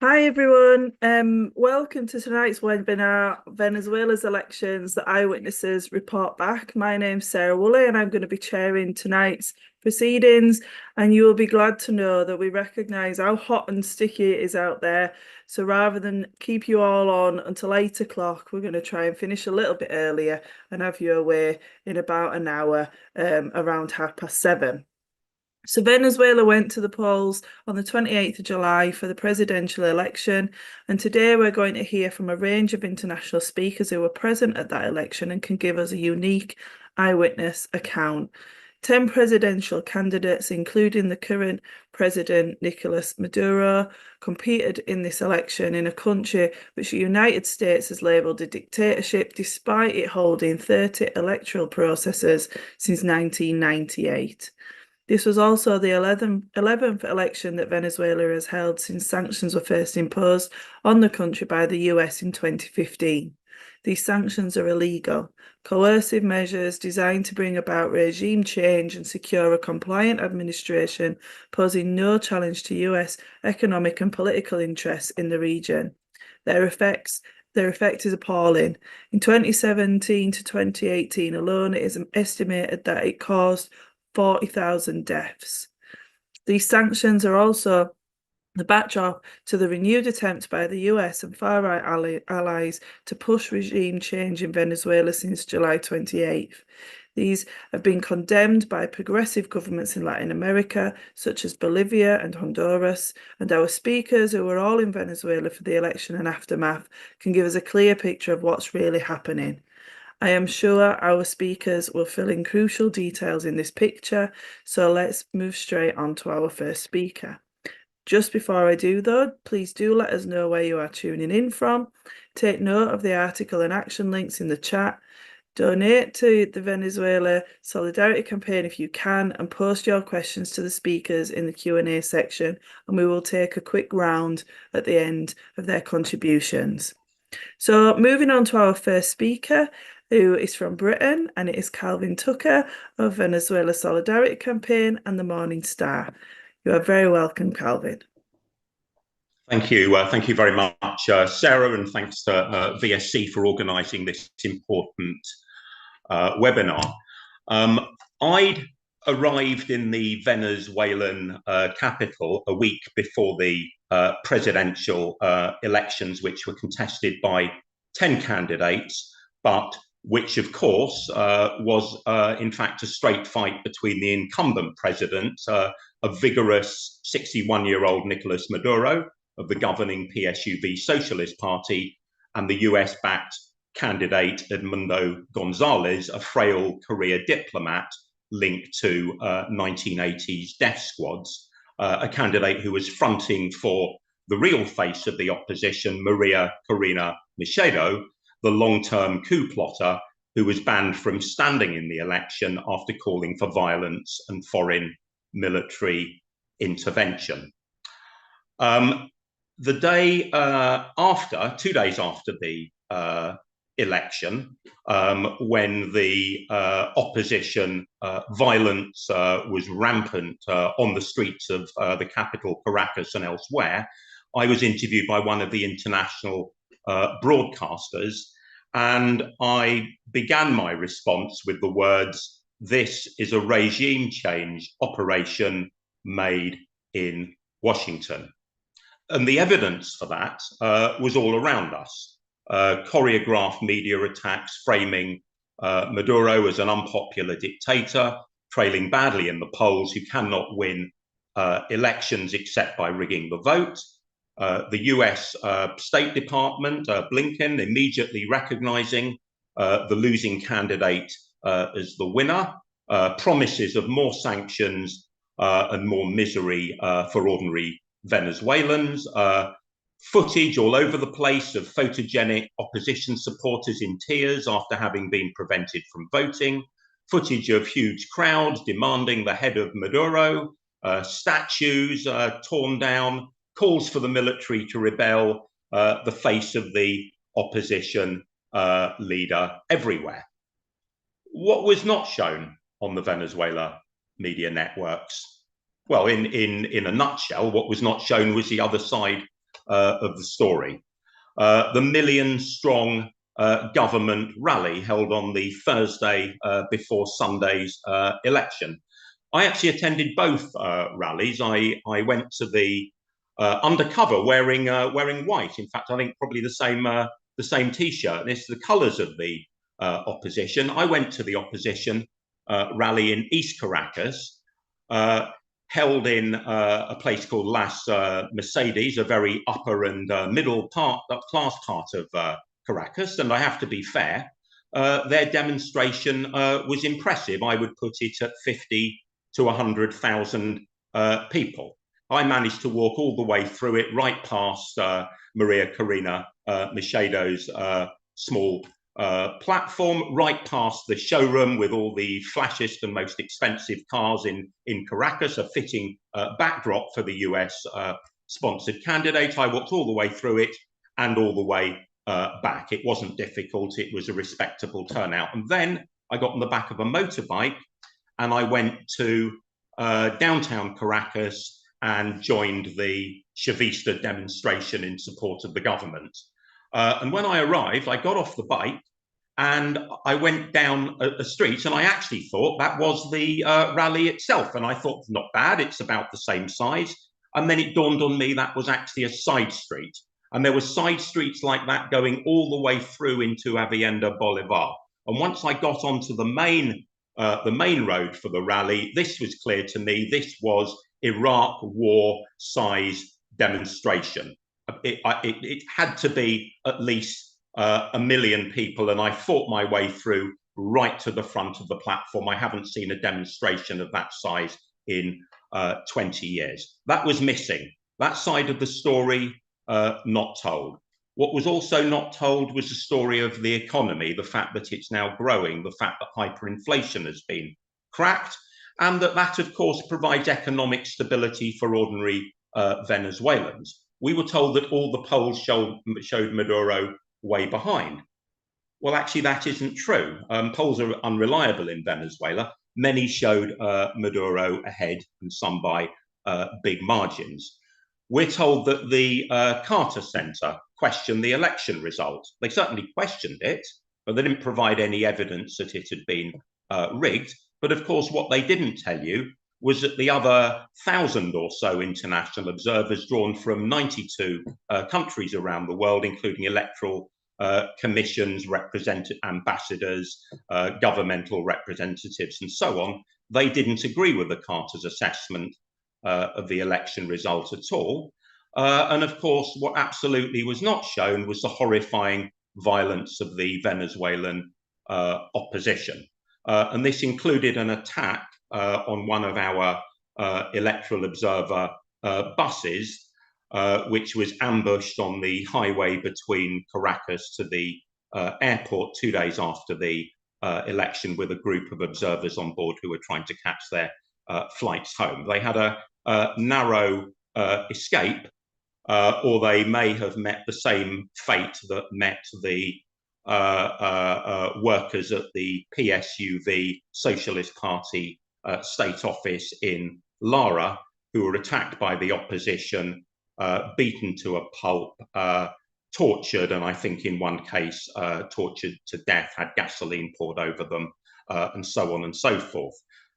Hi everyone, welcome to tonight's webinar, Venezuela's elections, the Eyewitnesses report back. My name's Sarah Woolley and I'm going to be chairing tonight's proceedings, and you will be glad to know that we recognise how hot and sticky it is out there. So rather than keep you all on until 8 o'clock, we're going to try and finish a little bit earlier and have you away in about an hour, around 7:30. So Venezuela went to the polls on the 28th of July for the presidential election, and today we're going to hear from a range of international speakers who were present at that election and can give us a unique eyewitness account. 10 presidential candidates, including the current president Nicolas Maduro, competed in this election in a country which the United States has labelled a dictatorship, despite it holding 30 electoral processes since 1998. This was also the 11th election that Venezuela has held since sanctions were first imposed on the country by the US in 2015. These sanctions are illegal, coercive measures designed to bring about regime change and secure a compliant administration, posing no challenge to US economic and political interests in the region. Their effect is appalling. In 2017 to 2018 alone, it is estimated that it caused 40,000 deaths. These sanctions are also the backdrop to the renewed attempt by the US and far-right allies to push regime change in Venezuela since July 28th. These have been condemned by progressive governments in Latin America, such as Bolivia and Honduras, and our speakers, who were all in Venezuela for the election and aftermath, can give us a clear picture of what's really happening. I am sure our speakers will fill in crucial details in this picture, so let's move straight on to our first speaker. Just before I do though, please do let us know where you are tuning in from. Take note of the article and action links in the chat. Donate to the Venezuela Solidarity Campaign if you can, and post your questions to the speakers in the Q&A section, and we will take a quick round at the end of their contributions. So moving on to our first speaker, who is from Britain, and it is Calvin Tucker of Venezuela Solidarity Campaign and the Morning Star. You are very welcome, Calvin. Thank you. Thank you very much, Sarah, and thanks to VSC for organising this important webinar. I'd arrived in the Venezuelan capital a week before the presidential elections, which were contested by 10 candidates, but which, of course, was in fact a straight fight between the incumbent president, a vigorous 61-year-old Nicolas Maduro of the governing PSUV Socialist Party, and the US-backed candidate Edmundo Gonzalez, a frail career diplomat linked to 1980s death squads, a candidate who was fronting for the real face of the opposition, Maria Corina Machado, the long-term coup plotter who was banned from standing in the election after calling for violence and foreign military intervention. The day after, 2 days after the election, when the opposition violence was rampant on the streets of the capital, Caracas, and elsewhere, I was interviewed by one of the international broadcasters, and I began my response with the words, "This is a regime change operation made in Washington." And the evidence for that was all around us. Choreographed media attacks framing Maduro as an unpopular dictator, trailing badly in the polls, who cannot win elections except by rigging the vote. The US State Department, Blinken, immediately recognizing the losing candidate as the winner, promises of more sanctions and more misery for ordinary Venezuelans, footage all over the place of photogenic opposition supporters in tears after having been prevented from voting, footage of huge crowds demanding the head of Maduro, statues torn down, calls for the military to rebel, the face of the opposition leader everywhere. What was not shown on the Venezuela media networks? Well, in a nutshell, what was not shown was the other side of the story. The million-strong government rally held on the Thursday before Sunday's election. I actually attended both rallies. I went to the undercover wearing white. In fact, I think probably the same T-shirt. This is the colours of the opposition. I went to the opposition rally in East Caracas, held in a place called Las Mercedes, a very upper and middle class part of Caracas. And I have to be fair, their demonstration was impressive. I would put it at 50 to 100,000 people. I managed to walk all the way through it, right past Maria Corina Machedo's small platform, right past the showroom with all the flashiest and most expensive cars in Caracas, a fitting backdrop for the US sponsored candidate. I walked all the way through it and all the way back. It wasn't difficult. It was a respectable turnout. And then I got on the back of a motorbike and I went to downtown Caracas and joined the Chavista demonstration in support of the government. And when I arrived, I got off the bike and I went down a street, and I actually thought that was the rally itself. And I thought, not bad, it's about the same size. And then it dawned on me that was actually a side street. And there were side streets like that going all the way through into Avenida Bolivar. And once I got onto the main road for the rally, this was clear to me. This was Iraq war size demonstration. It had to be at least 1 million people, and I fought my way through right to the front of the platform. I haven't seen a demonstration of that size in 20 years. That was missing. That side of the story not told. What was also not told was the story of the economy, the fact that it's now growing, the fact that hyperinflation has been cracked, and that of course provides economic stability for ordinary Venezuelans. We were told that all the polls showed Maduro way behind. Well, actually, that isn't true. Polls are unreliable in Venezuela. Many showed Maduro ahead, and some by big margins. We're told that the Carter Center questioned the election result. They certainly questioned it, but they didn't provide any evidence that it had been rigged. But of course, what they didn't tell you was that the other 1,000 or so international observers drawn from 92 countries around the world, including electoral commissions, ambassadors, governmental representatives, and so on, they didn't agree with the Carter's assessment of the election result at all. And of course, what absolutely was not shown was the horrifying violence of the Venezuelan opposition. And this included an attack on one of our electoral observer buses, which was ambushed on the highway between Caracas to the airport 2 days after the election, with a group of observers on board who were trying to catch their flights home. They had a narrow escape, or they may have met the same fate that met the workers at the PSUV Socialist Party state office in Lara, who were attacked by the opposition, beaten to a pulp, tortured, and I think in one case tortured to death, had gasoline poured over them, and so on and so forth.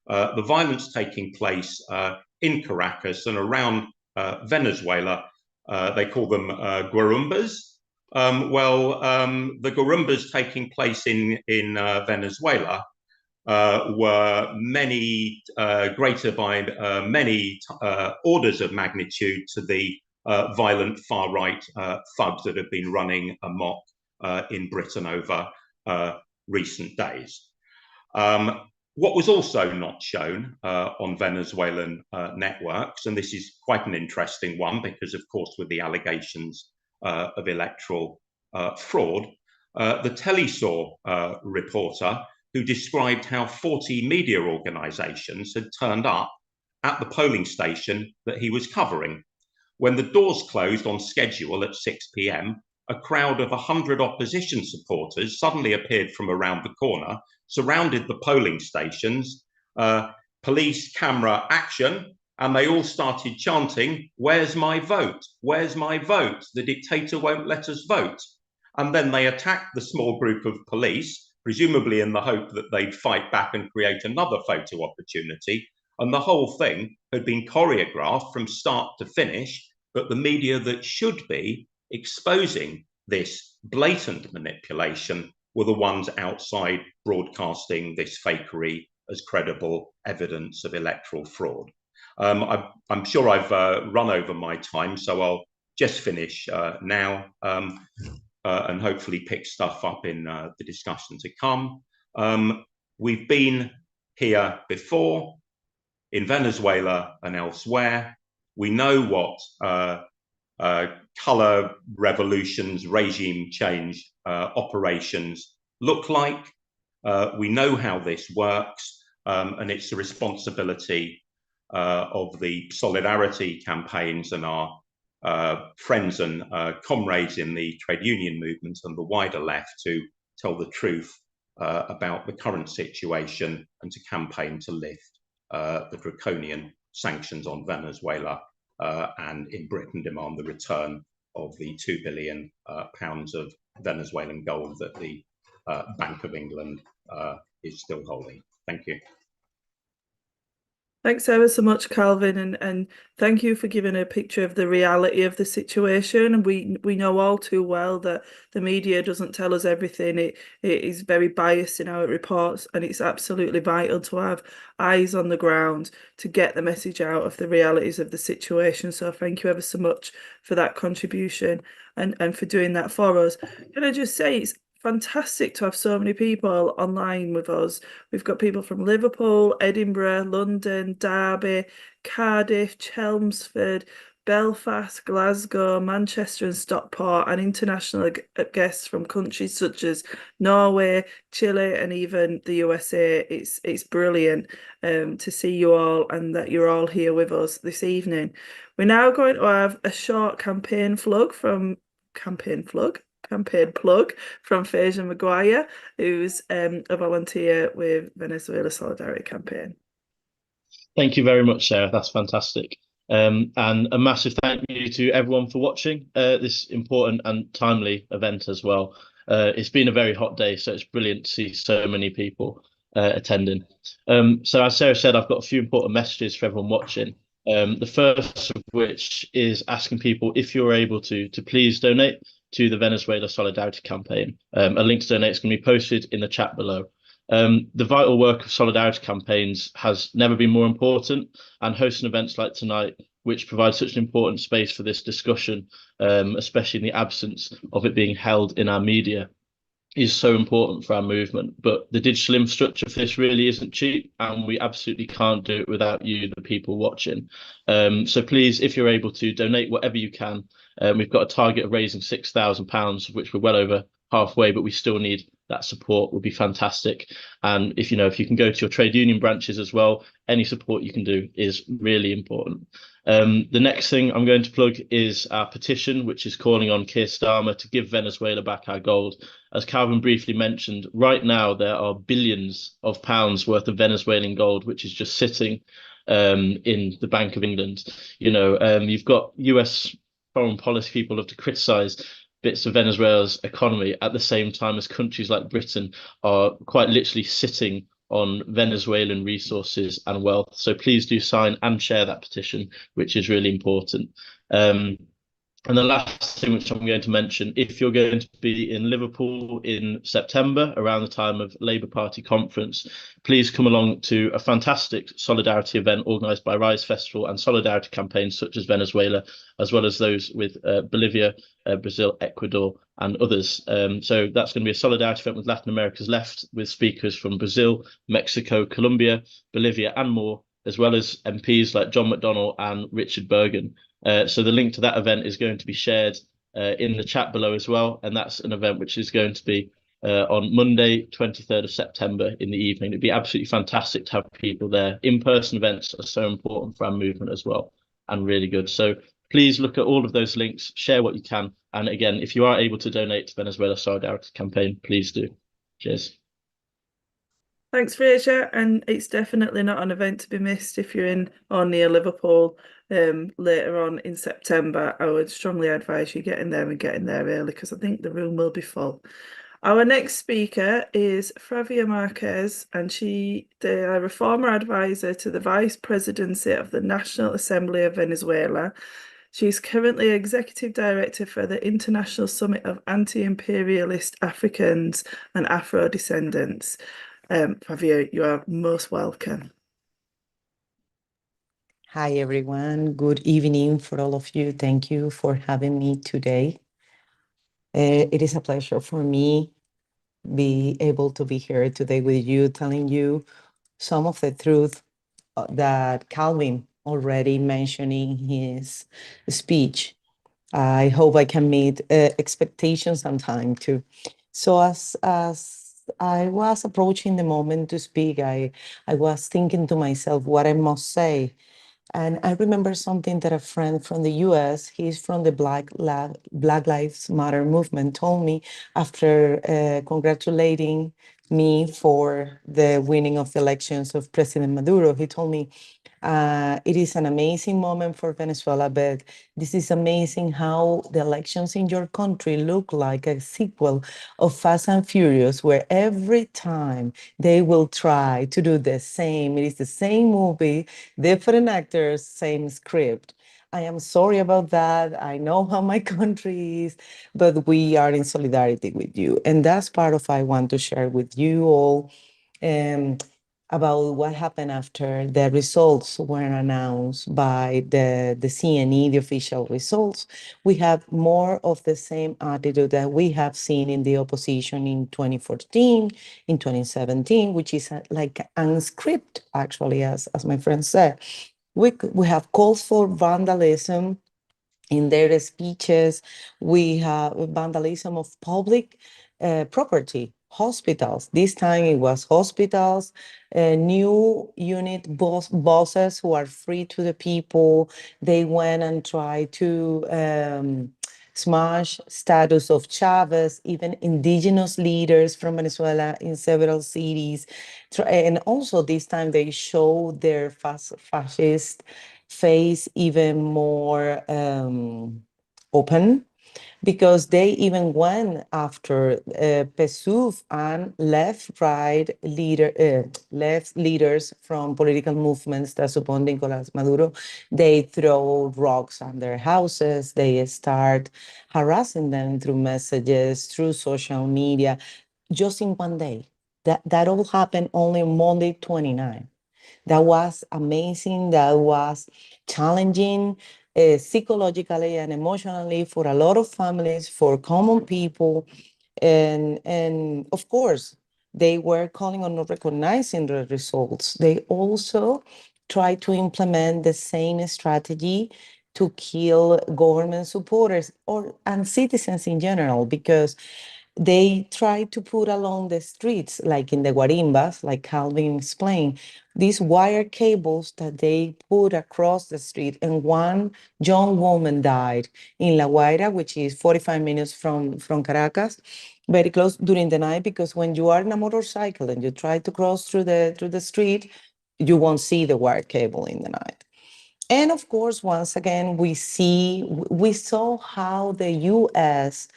The violence taking place in Caracas and around Venezuela, they call them guarumbas. The guarumbas taking place in Venezuela were many greater by many orders of magnitude to the violent far-right thugs that have been running amok in Britain over recent days. What was also not shown on Venezuelan networks, and this is quite an interesting one because, of course, with the allegations of electoral fraud, the Telesur reporter who described how 40 media organizations had turned up at the polling station that he was covering. When the doors closed on schedule at 6 p.m, a crowd of 100 opposition supporters suddenly appeared from around the corner, surrounded the polling stations, police camera action, and they all started chanting, "Where's my vote? Where's my vote? The dictator won't let us vote." And then they attacked the small group of police, presumably in the hope that they'd fight back and create another photo opportunity. And the whole thing had been choreographed from start to finish, but the media that should be exposing this blatant manipulation were the ones outside broadcasting this fakery as credible evidence of electoral fraud. I'm sure I've run over my time, so I'll just finish now and hopefully pick stuff up in the discussion to come. We've been here before in Venezuela and elsewhere. We know what color revolutions, regime change operations look like. We know how this works, and it's the responsibility of the solidarity campaigns and our friends and comrades in the trade union movement and the wider left to tell the truth about the current situation and to campaign to lift the draconian sanctions on Venezuela and in Britain demand the return of the £2 billion of Venezuelan gold that the Bank of England is still holding. Thank you. Thanks ever so much, Calvin, and thank you for giving a picture of the reality of the situation. And we know all too well that the media doesn't tell us everything. It is very biased in how it reports, and it's absolutely vital to have eyes on the ground to get the message out of the realities of the situation. So thank you ever so much for that contribution and for doing that for us. Can I just say it's fantastic to have so many people online with us. We've got people from Liverpool, Edinburgh, London, Derby, Cardiff, Chelmsford, Belfast, Glasgow, Manchester and Stockport, and international guests from countries such as Norway, Chile, and even the USA. It's brilliant to see you all and that you're all here with us this evening. We're now going to have a short campaign plug from Fraser Maguire, who's a volunteer with Venezuela Solidarity Campaign. Thank you very much, Sarah. That's fantastic. And a massive thank you to everyone for watching this important and timely event as well. It's been a very hot day, so it's brilliant to see so many people attending. So as Sarah said, I've got a few important messages for everyone watching. The first of which is asking people, if you're able to please donate to the Venezuela Solidarity Campaign. A link to donate is going to be posted in the chat below. The vital work of solidarity campaigns has never been more important, and hosting events like tonight, which provide such an important space for this discussion, especially in the absence of it being held in our media, is so important for our movement. But the digital infrastructure for this really isn't cheap, and we absolutely can't do it without you, the people watching. So please, if you're able to donate whatever you can, we've got a target of raising £6,000, of which we're well over halfway, but we still need that support. Would be fantastic. And if you can go to your trade union branches as well, any support you can do is really important. The next thing I'm going to plug is our petition, which is calling on Keir Starmer to give Venezuela back our gold. As Calvin briefly mentioned, right now there are billions of pounds worth of Venezuelan gold, which is just sitting in the Bank of England. You've got US foreign policy people love to criticize bits of Venezuela's economy at the same time as countries like Britain are quite literally sitting on Venezuelan resources and wealth. So please do sign and share that petition, which is really important. And the last thing which I'm going to mention, if you're going to be in Liverpool in September around the time of Labour Party conference, please come along to a fantastic solidarity event organised by Rise Festival and solidarity campaigns such as Venezuela, as well as those with Bolivia, Brazil, Ecuador and others. So that's going to be a solidarity event with Latin America's left, with speakers from Brazil, Mexico, Colombia, Bolivia and more, as well as MPs like John McDonnell and Richard Bergen. So the link to that event is going to be shared in the chat below as well. And that's an event which is going to be on Monday, 23rd of September in the evening. It'd be absolutely fantastic to have people there. In-person events are so important for our movement as well, and really good. So please look at all of those links, share what you can. And again, if you are able to donate to Venezuela Solidarity Campaign, please do. Cheers. Thanks, Fraser. And it's definitely not an event to be missed if you're in or near Liverpool later on in September. I would strongly advise you getting there and getting there early because I think the room will be full. Our next speaker is Fravia Márquez, and they are a former advisor to the Vice Presidency of the National Assembly of Venezuela. She's currently Executive Director for the International Summit of Anti-Imperialist Africans and Afro Descendants. Fravia, you are most welcome. Hi, everyone. Good evening for all of you. Thank you for having me today. It is a pleasure for me be able to be here today with you, telling you some of the truth that Calvin already mentioned in his speech. I hope I can meet expectations on time too. So as I was approaching the moment to speak, I was thinking to myself what I must say. And I remember something that a friend from the US, he's from the Black Lives Matter movement, told me after congratulating me for the winning of the elections of President Maduro. He told me, it is an amazing moment for Venezuela, but this is amazing how the elections in your country look like a sequel of Fast and Furious, where every time they will try to do the same. It is the same movie, different actors, same script. I am sorry about that. I know how my country is, but we are in solidarity with you. And that's part of I want to share with you all. About what happened after the results were announced by the CNE, the official results. We have more of the same attitude that we have seen in the opposition in 2014, in 2017, which is like unscripted, actually, as my friend said. We have calls for vandalism in their speeches. We have vandalism of public property, hospitals. This time it was hospitals, new unit bosses who are free to the people. They went and tried to smash status of Chavez, even indigenous leaders from Venezuela in several cities. And also this time they show their fascist face even more open, because they even went after PSUV and left leaders from political movements that support Nicolas Maduro. They throw rocks on their houses. They start harassing them through messages, through social media, just in one day. That all happened only Monday 29. That was amazing. That was challenging psychologically and emotionally for a lot of families, for common people. And of course, they were calling on not recognizing the results. They also tried to implement the same strategy to kill government supporters and citizens in general, because they try to put along the streets, like in the guarimbas, like Calvin explained, these wire cables that they put across the street. And one young woman died in La Guaira, which is 45 minutes from Caracas, very close during the night, because when you are in a motorcycle and you try to cross through the street, you won't see the wire cable in the night. And of course, once again, we saw how the US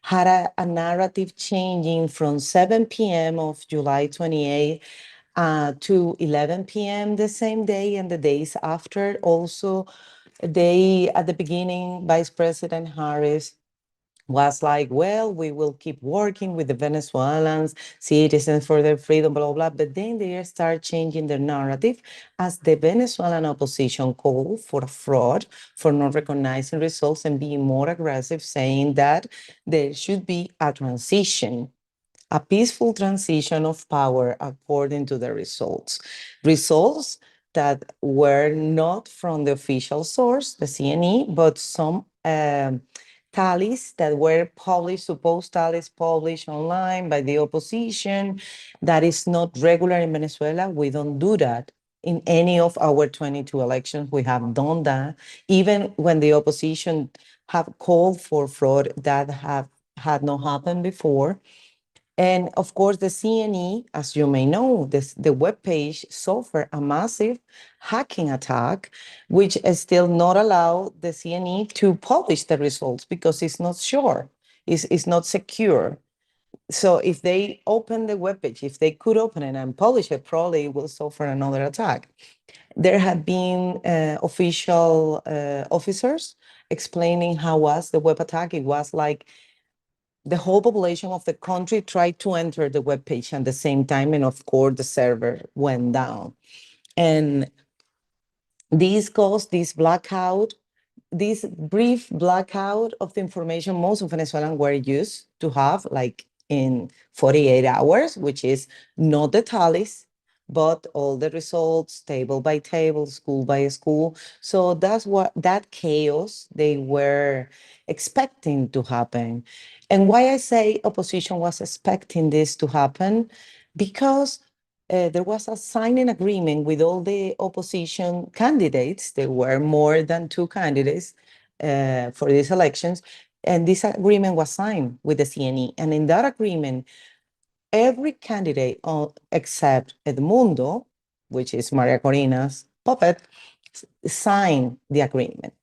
had a narrative changing from 7 p.m. of July 28 to 11 p.m. the same day and the days after. Also, at the beginning, Vice President Harris was like, well, we will keep working with the Venezuelans, citizens for their freedom, blah, blah, blah. But then they start changing their narrative as the Venezuelan opposition called for fraud, for not recognizing results and being more aggressive, saying that there should be a transition, a peaceful transition of power according to the results. Results that were not from the official source, the CNE, but some tallies that were published, supposed tallies published online by the opposition. That is not regular in Venezuela. We don't do that. In any of our 22 elections, we have done that. Even when the opposition have called for fraud, that had not happened before. And of course, the CNE, as you may know, the webpage suffered a massive hacking attack, which is still not allow the CNE to publish the results because it's not sure, it's not secure. So if they open the webpage, if they could open it and publish it, probably it will suffer another attack. There have been official officers explaining how was the web attack. It was like the whole population of the country tried to enter the web page at the same time, and of course the server went down. And this caused this blackout, this brief blackout of the information most of Venezuelans were used to have, like in 48 hours, which is not the tallies, but all the results, table by table, school by school. So that's what that chaos they were expecting to happen. And why I say opposition was expecting this to happen, because there was a signing agreement with all the opposition candidates. There were more than 2 candidates for these elections. And this agreement was signed with the CNE. And in that agreement, every candidate except Edmundo, which is Maria Corina's puppet, signed the agreement.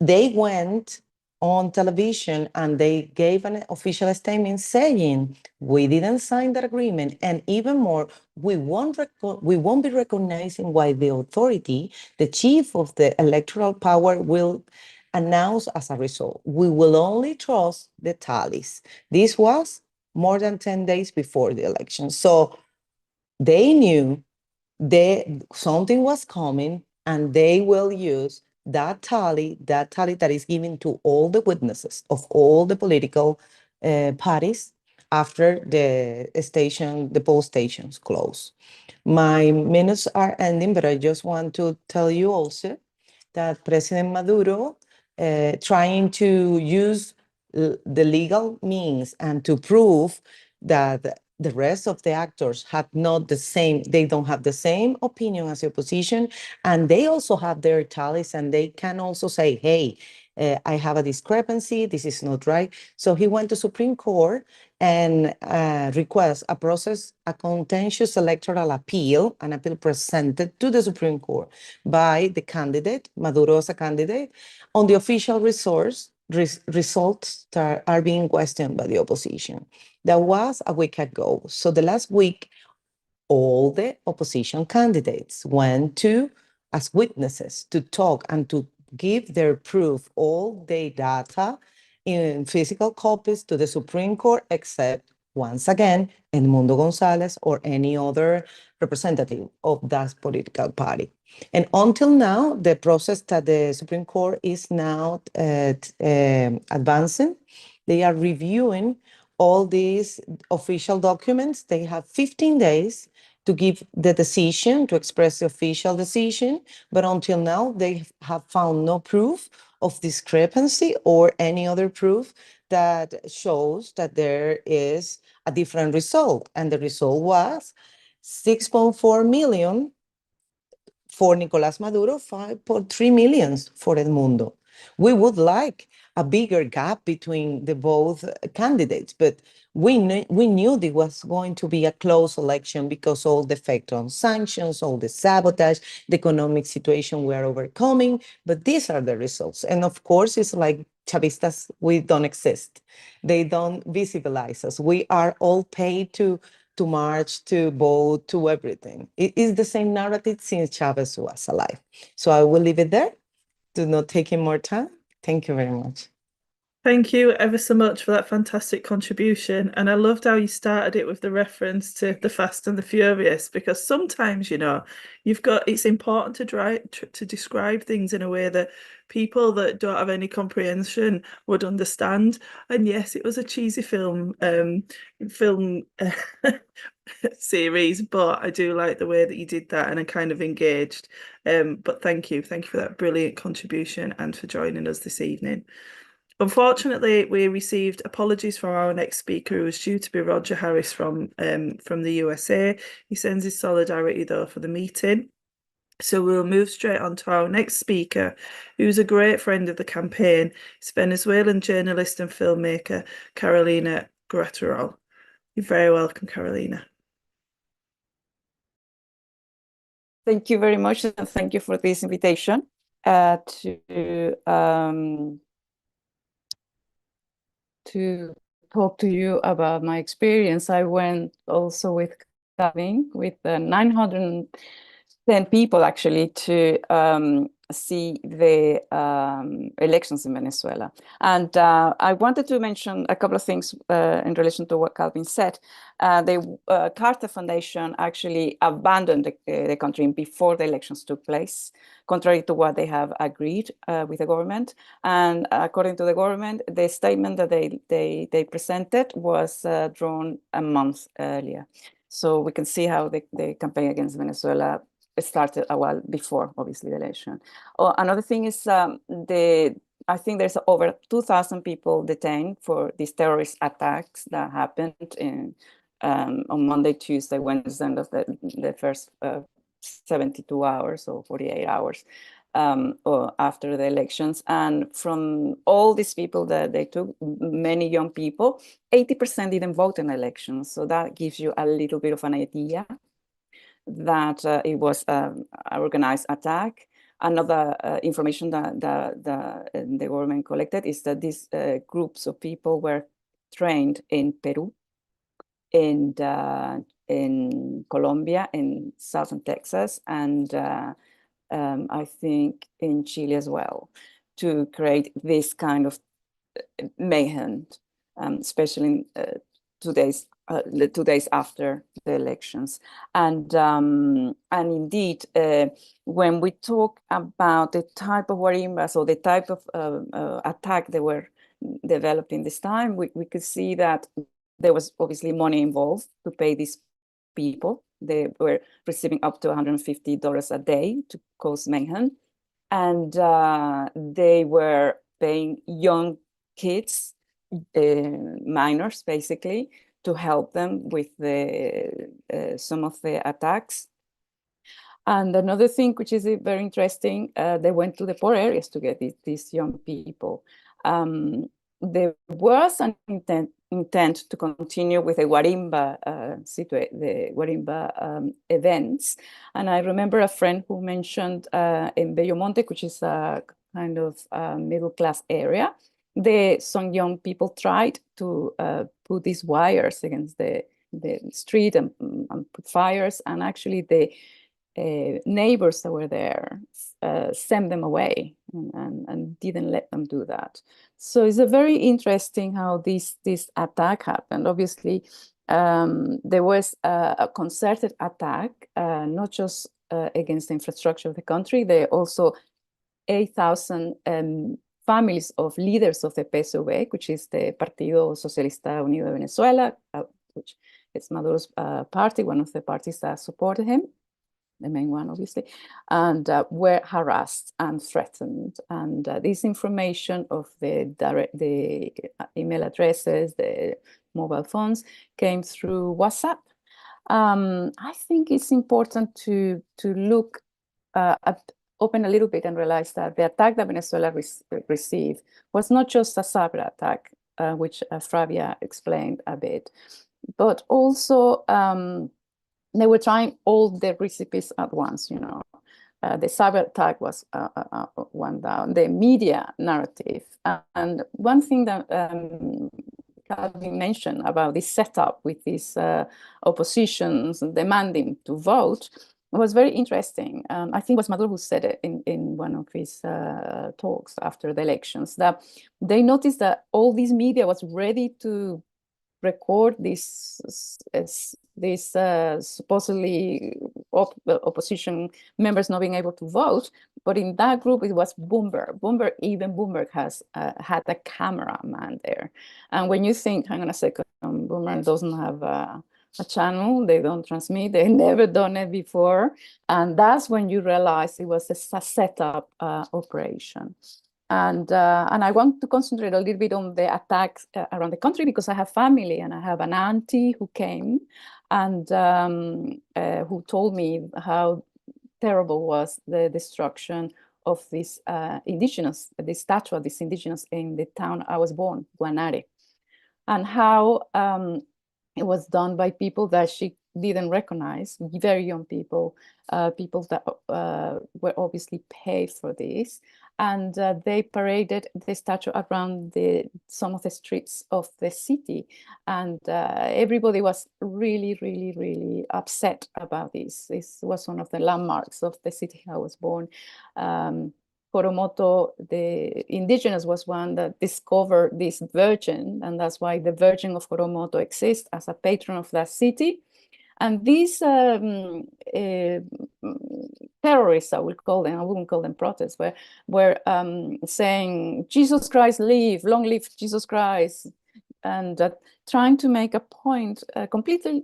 They went on television and they gave an official statement saying, we didn't sign that agreement, and even more, we won't be recognizing why the authority, the chief of the electoral power, will announce as a result. We will only trust the tallies. This was more than 10 days before the election. So they knew something was coming, and they will use that tally that is given to all the witnesses of all the political parties after the poll stations close. My minutes are ending, but I just want to tell you also that President Maduro, trying to use the legal means and to prove that the rest of the actors have not the same, they don't have the same opinion as the opposition, and they also have their tallies, and they can also say, hey, I have a discrepancy, this is not right. So he went to Supreme Court and request a contentious electoral appeal, an appeal presented to the Supreme Court by the candidate, Maduro as a candidate, on the official results that are being questioned by the opposition. That was a week ago. So the last week, all the opposition candidates went to as witnesses to talk and to give their proof, all the data in physical copies to the Supreme Court, except, once again, Edmundo Gonzalez or any other representative of that political party. And until now, the process that the Supreme Court is now advancing. They are reviewing all these official documents. They have 15 days to give the decision, to express the official decision. But until now, they have found no proof of discrepancy or any other proof that shows that there is a different result. And the result was 6.4 million for Nicolás Maduro, 5.3 million for Edmundo. We would like a bigger gap between the both candidates, but we knew there was going to be a close election because all the effect on sanctions, all the sabotage, the economic situation we are overcoming, but these are the results. And of course, it's like Chavistas, we don't exist. They don't visibilize us. We are all paid to march, to vote, to everything. It is the same narrative since Chavez was alive. So I will leave it there. Do not take in more time. Thank you very much. Thank you ever so much for that fantastic contribution. And I loved how you started it with the reference to The Fast and the Furious, because sometimes, it's important to describe things in a way that people that don't have any comprehension would understand. And yes, it was a cheesy film series, but I do like the way that you did that, and I kind of engaged. But thank you for that brilliant contribution and for joining us this evening. Unfortunately, we received apologies from our next speaker, who was due to be Roger Harris from the USA. He sends his solidarity, though, for the meeting. So we'll move straight on to our next speaker, who's a great friend of the campaign. It's Venezuelan journalist and filmmaker, Carolina Graterol. You're very welcome, Carolina. Thank you very much, and thank you for this invitation to talk to you about my experience. I went also with Calvin, with 910 people actually, to see the elections in Venezuela. And I wanted to mention a couple of things in relation to what Calvin said. The Carter Foundation actually abandoned the country before the elections took place, contrary to what they have agreed with the government. And according to the government, the statement that they presented was drawn a month earlier. So we can see how the campaign against Venezuela started a while before, obviously, the election. Another thing is I think there's over 2,000 people detained for these terrorist attacks that happened on Monday, Tuesday, Wednesday, and the first 72 hours or 48 hours or after the elections. And from all these people that they took, many young people, 80% didn't vote in elections. So that gives you a little bit of an idea that it was an organized attack. Another information that the government collected is that these groups of people were trained in Peru, in Colombia, in southern Texas, and I think in Chile as well, to create this kind of mayhem, especially in 2 days, the 2 days after the elections. And indeed, when we talk about the type of guarimbas or the type of attack they were developing this time, we could see that there was obviously money involved to pay these people. They were receiving up to $150 a day to cause mayhem. And they were paying young kids, minors basically, to help them with some of the attacks. And another thing which is very interesting, they went to the poor areas to get these young people. There was an intent to continue with the guarimba events. And I remember a friend who mentioned in Bello Monte, which is a kind of middle-class area, some young people tried to put these wires against the street and put fires, and actually the neighbors that were there sent them away and didn't let them do that. So it's a very interesting how this attack happened. Obviously, there was a concerted attack, not just against the infrastructure of the country. There also 8,000 families of leaders of the PSUV, which is the Partido Socialista Unido de Venezuela, which is Maduro's party, one of the parties that supported him, the main one, obviously, and were harassed and threatened. And this information of the email addresses, the mobile phones, came through WhatsApp. I think it's important to look open a little bit and realize that the attack that Venezuela received was not just a cyber attack, which Fravia explained a bit, but also they were trying all the recipes at once, you know. The cyber attack was one down, the media narrative. And one thing that Calvin mentioned about this setup with these oppositions demanding to vote was very interesting. I think it was Maduro who said it in one of his talks after the elections, that they noticed that all this media was ready to record these supposedly opposition members not being able to vote, but in that group it was Bloomberg. Bloomberg has had a cameraman there, and when you think, hang on a second, Bloomberg doesn't have a channel, they don't transmit, they've never done it before, and that's when you realize it was a setup operation. And I want to concentrate a little bit on the attacks around the country, because I have family and I have an auntie who came and who told me how terrible was the destruction of this indigenous, this statue of these indigenous in the town I was born, Guanare, and how it was done by people that she didn't recognize, very young people, people that were obviously paid for this. And they paraded the statue around some of the streets of the city. And everybody was really, really, really upset about this. This was one of the landmarks of the city I was born. Coromoto, the indigenous, was one that discovered this virgin, and that's why the Virgin of Coromoto exists as a patron of that city. And these terrorists, I will call them, I wouldn't call them protests, were saying, Jesus Christ live, long live Jesus Christ, and trying to make a point completely,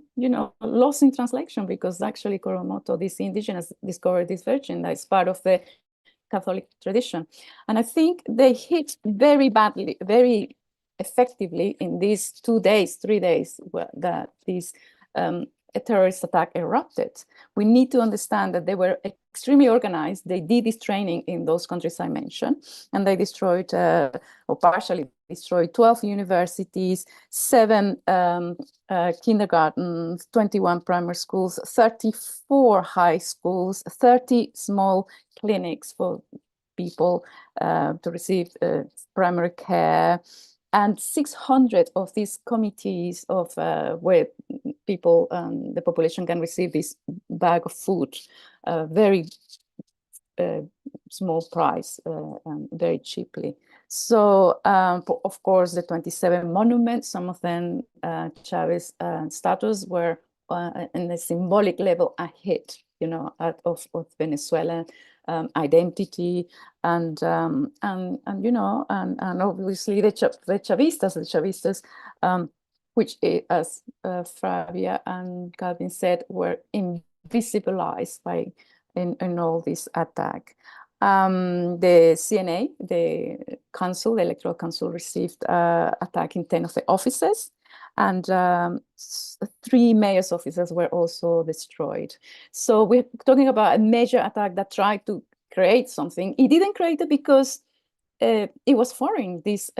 lost in translation, because actually Coromoto, this indigenous, discovered this virgin that is part of the Catholic tradition. And I think they hit very badly, very effectively in these 2 days, 3 days that this a terrorist attack erupted. We need to understand that they were extremely organized. They did this training in those countries I mentioned, and they destroyed, or partially destroyed, 12 universities, 7 kindergartens, 21 primary schools, 34 high schools, 30 small clinics for people to receive primary care, and 600 of these committees of where people, the population can receive this bag of food, very small price, and very cheaply. So, of course, the 27 monuments, some of them Chavez statues, were in the symbolic level a hit, of Venezuelan identity, and obviously the Chavistas, which, as Fravia and Calvin said, were invisibilized in all this attack. The CNA, the Electoral Council, received attack in 10 of the offices, and 3 mayor's offices were also destroyed. So we're talking about a major attack that tried to create something. It didn't create it because it was foreign. This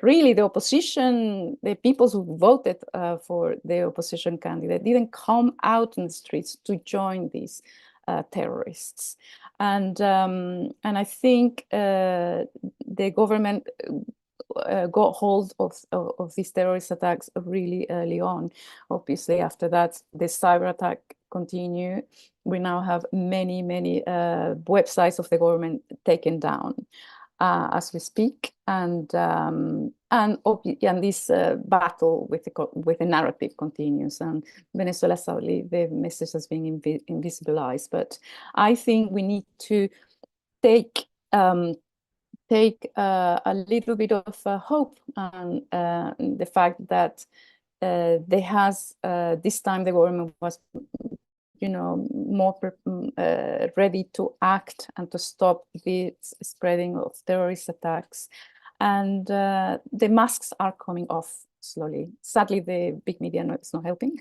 really, the opposition, the people who voted for the opposition candidate didn't come out in the streets to join these terrorists. And I think the government got hold of these terrorist attacks really early on. Obviously, after that, the cyber attack continued. We now have many websites of the government taken down as we speak, and this battle with the narrative continues. And Venezuela, sadly, the message has been invisibilized. But I think we need to take a little bit of hope on the fact that this time the government was, more ready to act and to stop the spreading of terrorist attacks. And the masks are coming off slowly. Sadly, the big media is not helping.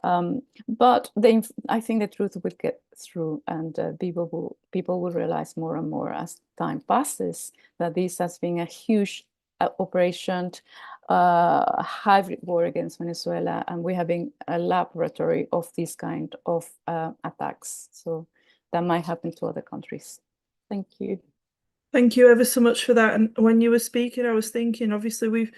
But I think the truth will get through, and people will realize more and more as time passes that this has been a huge operation, hybrid war against Venezuela, and we have been a laboratory of this kind of attacks. So that might happen to other countries. Thank you. Thank you ever so much for that. And when you were speaking, I was thinking, obviously,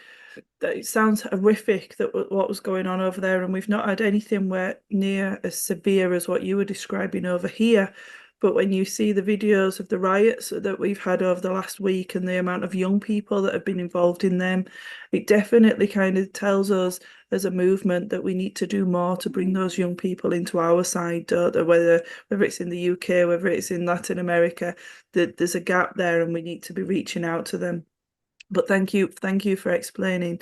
it sounds horrific that what was going on over there, and we've not had anything near as severe as what you were describing over here. But when you see the videos of the riots that we've had over the last week and the amount of young people that have been involved in them, it definitely kind of tells us as a movement that we need to do more to bring those young people into our side, don't they? Whether it's in the UK, whether it's in Latin America, that there's a gap there and we need to be reaching out to them. But thank you for explaining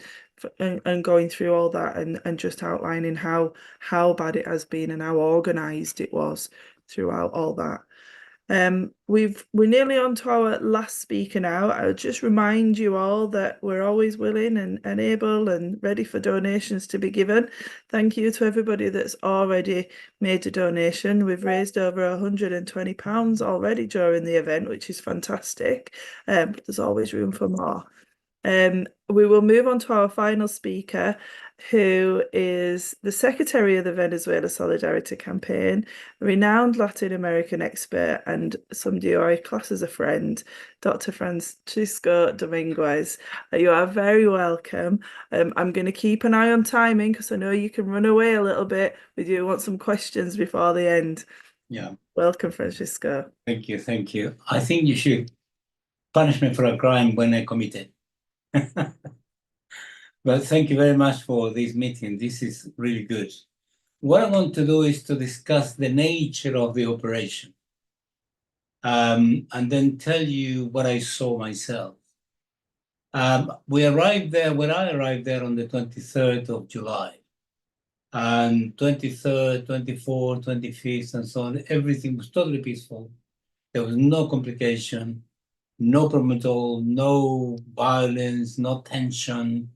and going through all that and just outlining how bad it has been and how organised it was throughout all that. We're nearly on to our last speaker now. I'll just remind you all that we're always willing and able and ready for donations to be given. Thank you to everybody that's already made a donation. We've raised over £120 already during the event, which is fantastic. But there's always room for more. We will move on to our final speaker, who is the secretary of the Venezuela Solidarity Campaign, a renowned Latin American expert, and somebody who I class as a friend, Dr. Francisco Dominguez. You are very welcome. I'm going to keep an eye on timing because I know you can run away a little bit. We do want some questions before the end. Yeah. Welcome, Francisco. Thank you. Thank you. I think you should punish me for a crime when I commit it. But thank you very much for this meeting. This is really good. What I want to do is to discuss the nature of the operation, and then tell you what I saw myself. We arrived there, when I arrived there on the 23rd of July, and 23rd, 24th, 25th, and so on, everything was totally peaceful. There was no complication, no problem at all, no violence, no tension,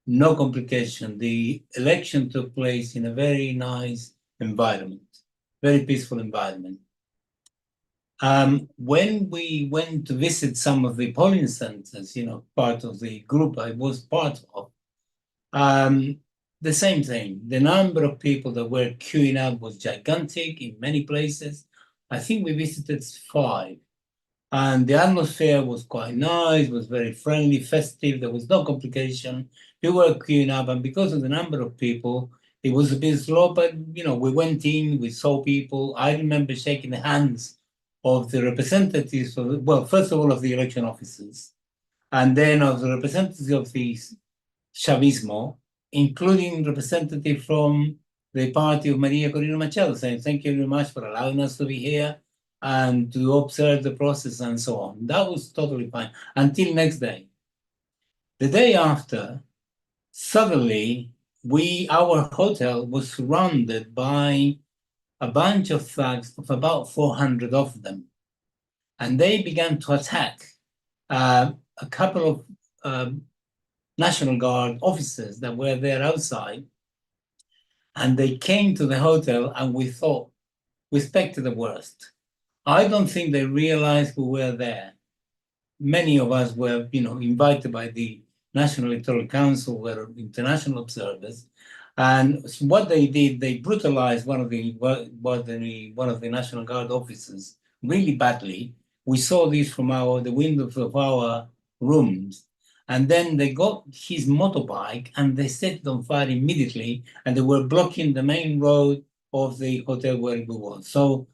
no complication. The election took place in a very nice environment, very peaceful environment. When we went to visit some of the polling centers, part of the group I was part of, the same thing. The number of people that were queuing up was gigantic in many places. I think we visited 5. And the atmosphere was quite nice, was very friendly, festive. There was no complication. People were queuing up, and because of the number of people, it was a bit slow, but, we went in, we saw people. I remember shaking the hands of the representatives of, well, first of all, of the election officers, and then of the representatives of the Chavismo, including representative from the party of Maria Corina Machado, saying, thank you very much for allowing us to be here and to observe the process and so on. That was totally fine until next day. The day after, suddenly, our hotel was surrounded by a bunch of thugs, of about 400 of them. And they began to attack a couple of National Guard officers that were there outside. And they came to the hotel, and we expected the worst. I don't think they realized we were there. Many of us were, invited by the National Electoral Council, were international observers. And what they did, they brutalized one of the National Guard officers really badly. We saw this from the windows of our rooms. And then they got his motorbike and they set it on fire immediately, and they were blocking the main road of the hotel where we were. So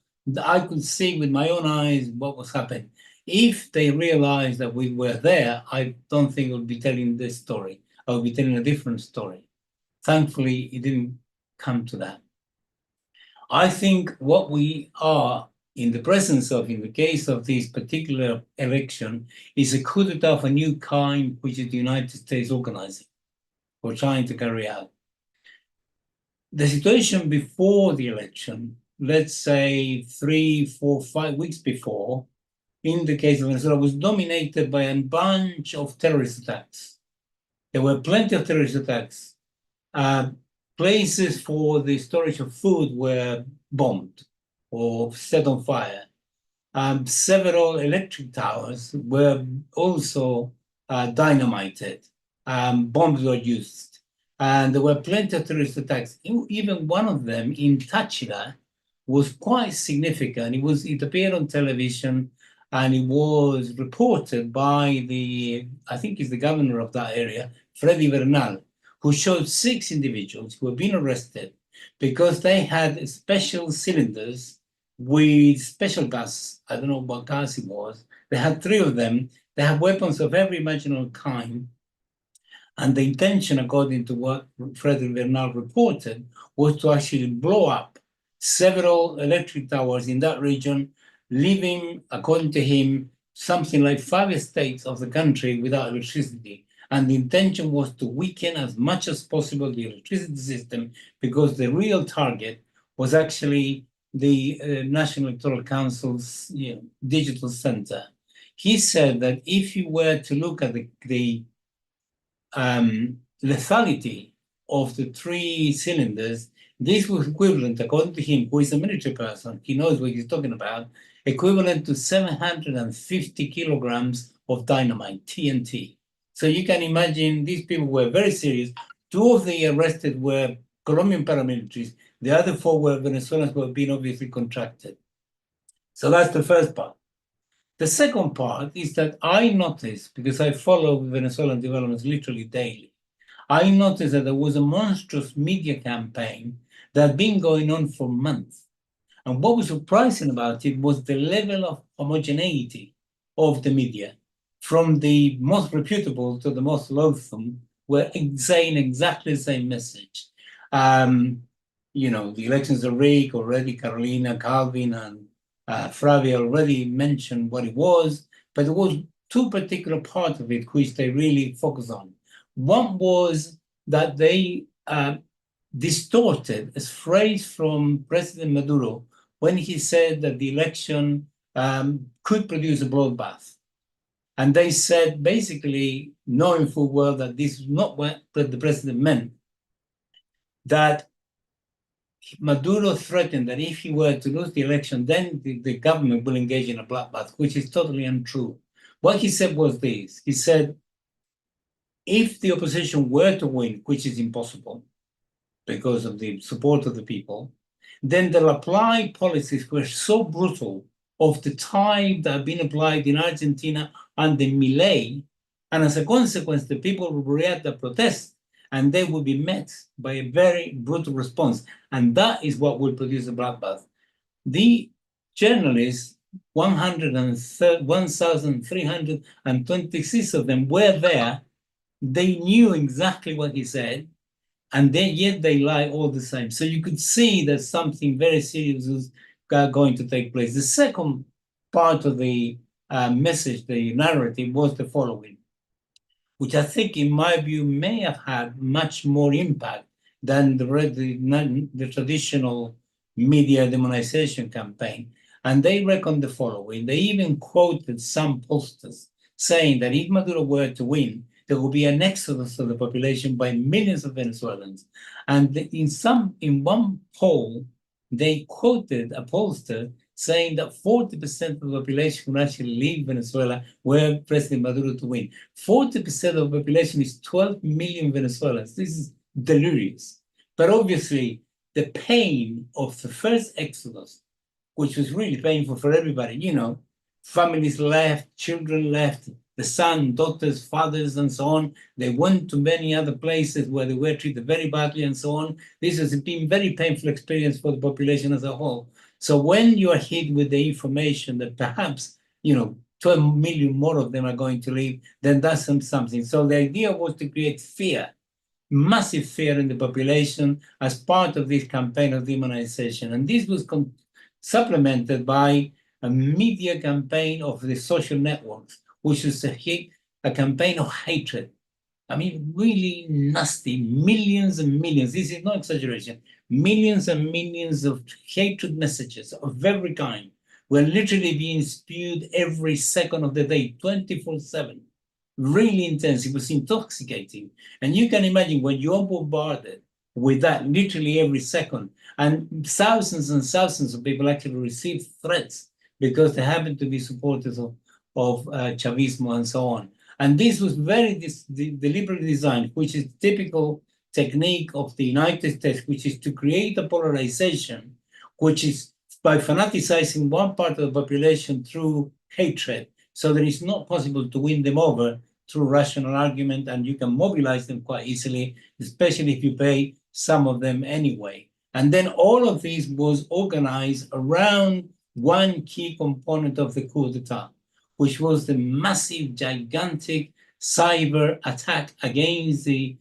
I could see with my own eyes what was happening. If they realized that we were there, I don't think I would be telling this story. I would be telling a different story. Thankfully, it didn't come to that. I think what we are in the presence of, in the case of this particular election, is a coup d'etat of a new kind, which is the United States organizing or trying to carry out. The situation before the election, let's say 3, 4, 5 weeks before, in the case of Venezuela, was dominated by a bunch of terrorist attacks. There were plenty of terrorist attacks. Places for the storage of food were bombed or set on fire. Several electric towers were also dynamited. Bombs were used. And there were plenty of terrorist attacks. Even one of them in Táchira was quite significant. It appeared on television, and it was reported by I think it's the governor of that area, Freddy Bernal, who showed 6 individuals who had been arrested because they had special cylinders with special gas. I don't know what gas it was. They had 3 of them. They had weapons of every imaginable kind. And the intention, according to what Frederick Bernal reported, was to actually blow up several electric towers in that region, leaving, according to him, something like 5 states of the country without electricity. And the intention was to weaken as much as possible the electricity system, because the real target was actually the National Electoral Council's digital center. He said that if you were to look at the lethality of the 3 cylinders, this was equivalent, according to him, who is a military person, he knows what he's talking about, equivalent to 750 kilograms of dynamite, TNT. So you can imagine these people were very serious. 2 of the arrested were Colombian paramilitaries. The other 4 were Venezuelans who have been obviously contracted. So that's the first part. The second part is that I noticed, because I follow Venezuelan developments literally daily, I noticed that there was a monstrous media campaign that had been going on for months. And what was surprising about it was the level of homogeneity of the media, from the most reputable to the most loathsome, were saying exactly the same message. You know, the elections are rigged already. Carolina, Calvin, and Fravia already mentioned what it was, but there was 2 particular parts of it which they really focused on. One was that they distorted a phrase from President Maduro when he said that the election could produce a bloodbath. And they said, basically, knowing full well that this is not what the president meant, that Maduro threatened that if he were to lose the election, then the government will engage in a bloodbath, which is totally untrue. What he said was this. He said, if the opposition were to win, which is impossible because of the support of the people, then they'll apply policies which are so brutal of the type that have been applied in Argentina under Milei, and as a consequence, the people will react to protest, and they will be met by a very brutal response, and that is what will produce a bloodbath. The journalists, 1,326 of them were there. They knew exactly what he said, and yet they lie all the same. So you could see that something very serious was going to take place. The second part of the message, the narrative, was the following, which I think, in my view, may have had much more impact than the traditional media demonization campaign. And they reckoned the following. They even quoted some posters saying that if Maduro were to win, there will be an exodus of the population by millions of Venezuelans. And in one poll, they quoted a pollster saying that 40% of the population would actually leave Venezuela were President Maduro to win. 40% of the population is 12 million Venezuelans. This is delirious. But obviously, the pain of the first exodus, which was really painful for everybody, you know, families left, children left, the son, daughters, fathers, and so on. They went to many other places where they were treated very badly and so on. This has been a very painful experience for the population as a whole. So when you are hit with the information that perhaps, you know, 12 million more of them are going to leave, then that's something. So the idea was to create fear, massive fear in the population as part of this campaign of demonization. And this was supplemented by a media campaign of the social networks, which is a campaign of hatred. I mean, really nasty, millions and millions, this is no exaggeration, millions and millions of hatred messages of every kind were literally being spewed every second of the day, 24/7. Really intense, it was intoxicating. And you can imagine when you're bombarded with that literally every second, and thousands of people actually receive threats because they happen to be supporters of Chavismo and so on. And this was very deliberately designed, which is typical technique of the United States, which is to create a polarization, which is by fanaticizing one part of the population through hatred, so that it's not possible to win them over through rational argument, and you can mobilize them quite easily, especially if you pay some of them anyway. And then all of this was organized around one key component of the coup d'etat, which was the massive, gigantic cyber attack against the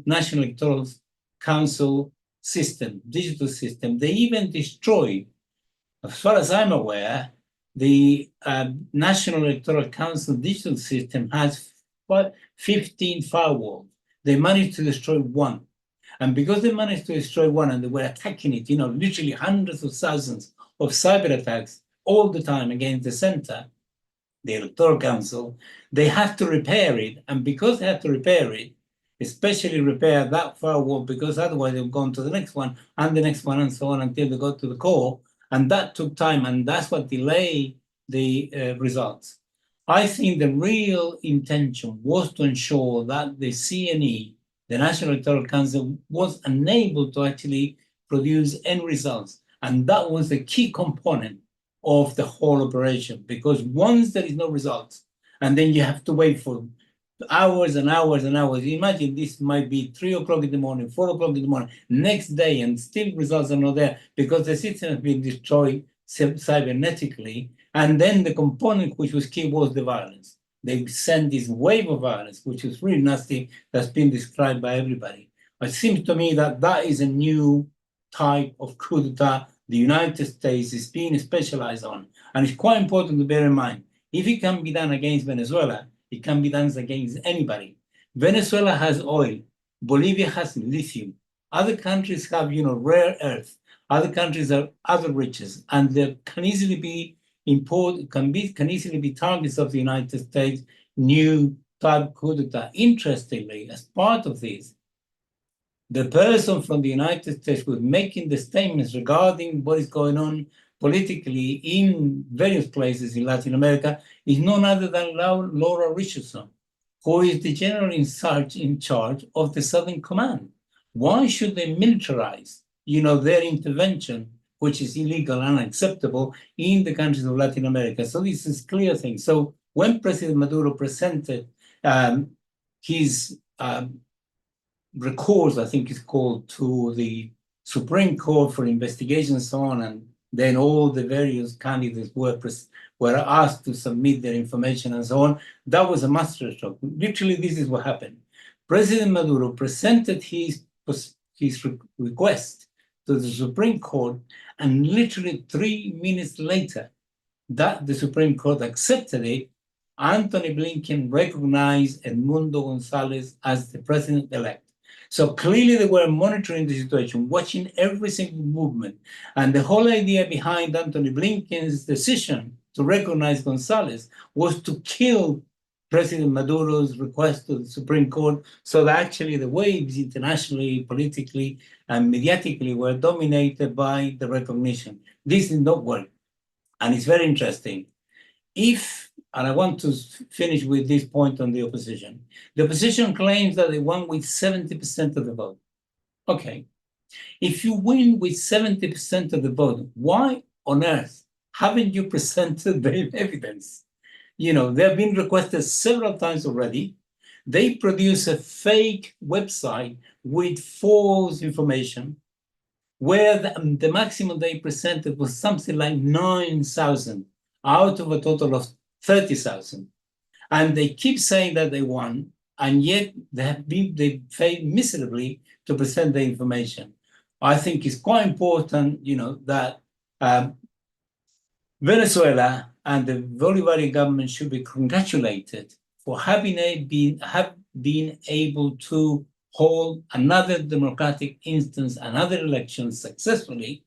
National Electoral Council system, digital system. They even destroyed, as far as I'm aware, the National Electoral Council digital system has 15 firewalls. They managed to destroy one. And because they managed to destroy one and they were attacking it, you know, literally hundreds of thousands of cyber attacks all the time against the center, the Electoral Council, they have to repair it. And because they have to repair it, especially repair that firewall, because otherwise they've gone to the next one and the next one and so on until they got to the core. And that took time, and that's what delayed the results. I think the real intention was to ensure that the CNE, the National Electoral Council, was unable to actually produce end results. And that was the key component of the whole operation, because once there is no results, and then you have to wait for hours and hours and hours. Imagine this might be 3 o'clock in the morning, 4 o'clock in the morning, next day, and still results are not there because the system has been destroyed cybernetically. And then the component which was key was the violence. They sent this wave of violence, which is really nasty, that's been described by everybody. It seems to me that that is a new type of coup d'etat the United States is being specialized on. And it's quite important to bear in mind, if it can be done against Venezuela, it can be done against anybody. Venezuela has oil. Bolivia has lithium. Other countries have, rare earth. Other countries have other riches, and there can easily be can easily be targets of the United States new type coup d'etat. Interestingly, as part of this, the person from the United States who is making the statements regarding what is going on politically in various places in Latin America is none other than Laura Richardson, who is the general in charge of the Southern Command. Why should they militarize, their intervention, which is illegal and unacceptable in the countries of Latin America? So this is a clear thing. So when President Maduro presented his recourse, I think it's called, to the Supreme Court for investigation and so on, and then all the various candidates were asked to submit their information and so on, that was a masterstroke. Literally, this is what happened. President Maduro presented his request to the Supreme Court, and literally 3 minutes later, that the Supreme Court accepted it, Anthony Blinken recognized Edmundo Gonzalez as the president-elect. So clearly they were monitoring the situation, watching every single movement. And the whole idea behind Anthony Blinken's decision to recognize Gonzalez was to kill President Maduro's request to the Supreme Court, so that actually the waves internationally, politically, and mediatically were dominated by the recognition. This did not work. And it's very interesting. And I want to finish with this point on the opposition. The opposition claims that they won with 70% of the vote. Okay. If you win with 70% of the vote, why on earth haven't you presented the evidence? They have been requested several times already. They produce a fake website with false information, where the maximum they presented was something like 9,000 out of a total of 30,000. And they keep saying that they won, and yet they failed miserably to present the information. I think it's quite important, that Venezuela and the Bolivarian government should be congratulated for having been able to hold another democratic instance, another election successfully,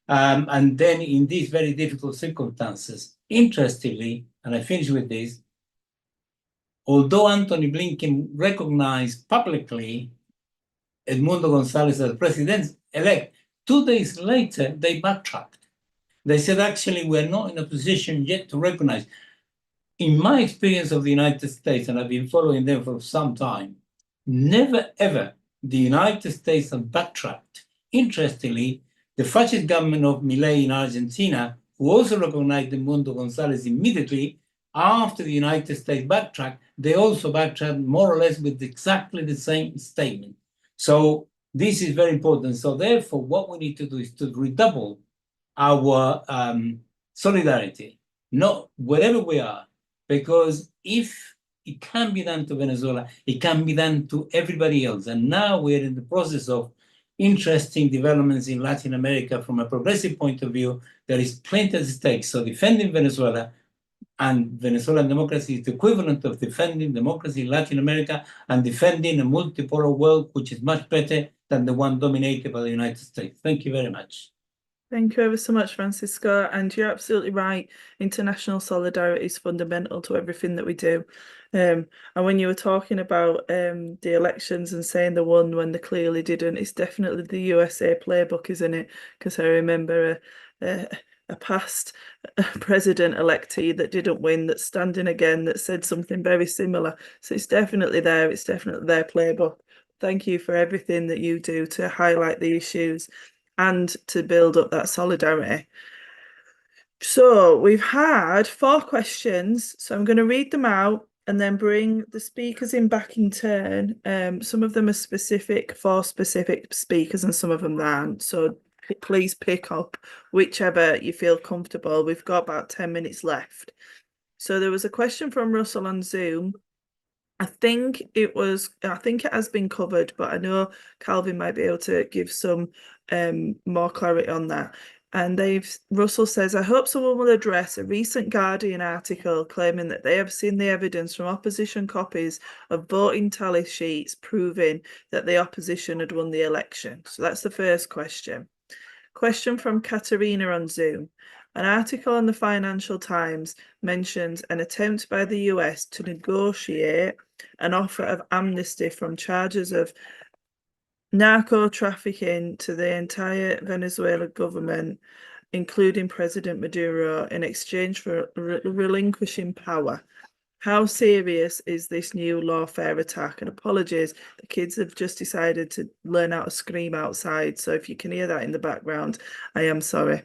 and then in these very difficult circumstances. Interestingly, and I finish with this, although Anthony Blinken recognized publicly Edmundo Gonzalez as president-elect, 2 days later, they backtracked. They said, actually, we're not in a position yet to recognize. In my experience of the United States, and I've been following them for some time, never, ever the United States have backtracked. Interestingly, the fascist government of Milei in Argentina, who also recognized Edmundo Gonzalez immediately after the United States backtracked, they also backtracked more or less with exactly the same statement. So this is very important. So therefore, what we need to do is to redouble our solidarity, not wherever we are, because if it can be done to Venezuela, it can be done to everybody else. And now we're in the process of interesting developments in Latin America from a progressive point of view. There is plenty at stake. So defending Venezuela and Venezuelan democracy is the equivalent of defending democracy in Latin America and defending a multipolar world, which is much better than the one dominated by the United States. Thank you very much. Thank you ever so much, Francisco. And you're absolutely right. International solidarity is fundamental to everything that we do. And when you were talking about the elections and saying they won when they clearly didn't, it's definitely the USA playbook, isn't it? Because I remember a past president-electee that didn't win, that's standing again, that said something very similar. So it's definitely there. It's definitely their playbook. Thank you for everything that you do to highlight the issues and to build up that solidarity. So we've had 4 questions. So I'm going to read them out and then bring the speakers in back in turn. Some of them are specific for specific speakers and some of them aren't. So please pick up whichever you feel comfortable. We've got about 10 minutes left. So there was a question from Russell on Zoom. I think it has been covered, but I know Calvin might be able to give some more clarity on that. And Russell says, I hope someone will address a recent Guardian article claiming that they have seen the evidence from opposition copies of voting tally sheets proving that the opposition had won the election. So that's the first question. Question from Katerina on Zoom. An article in the Financial Times mentions an attempt by the US to negotiate an offer of amnesty from charges of narco trafficking to the entire Venezuelan government, including President Maduro, in exchange for relinquishing power. How serious is this new lawfare attack? And apologies, the kids have just decided to learn how to scream outside. So if you can hear that in the background, I am sorry.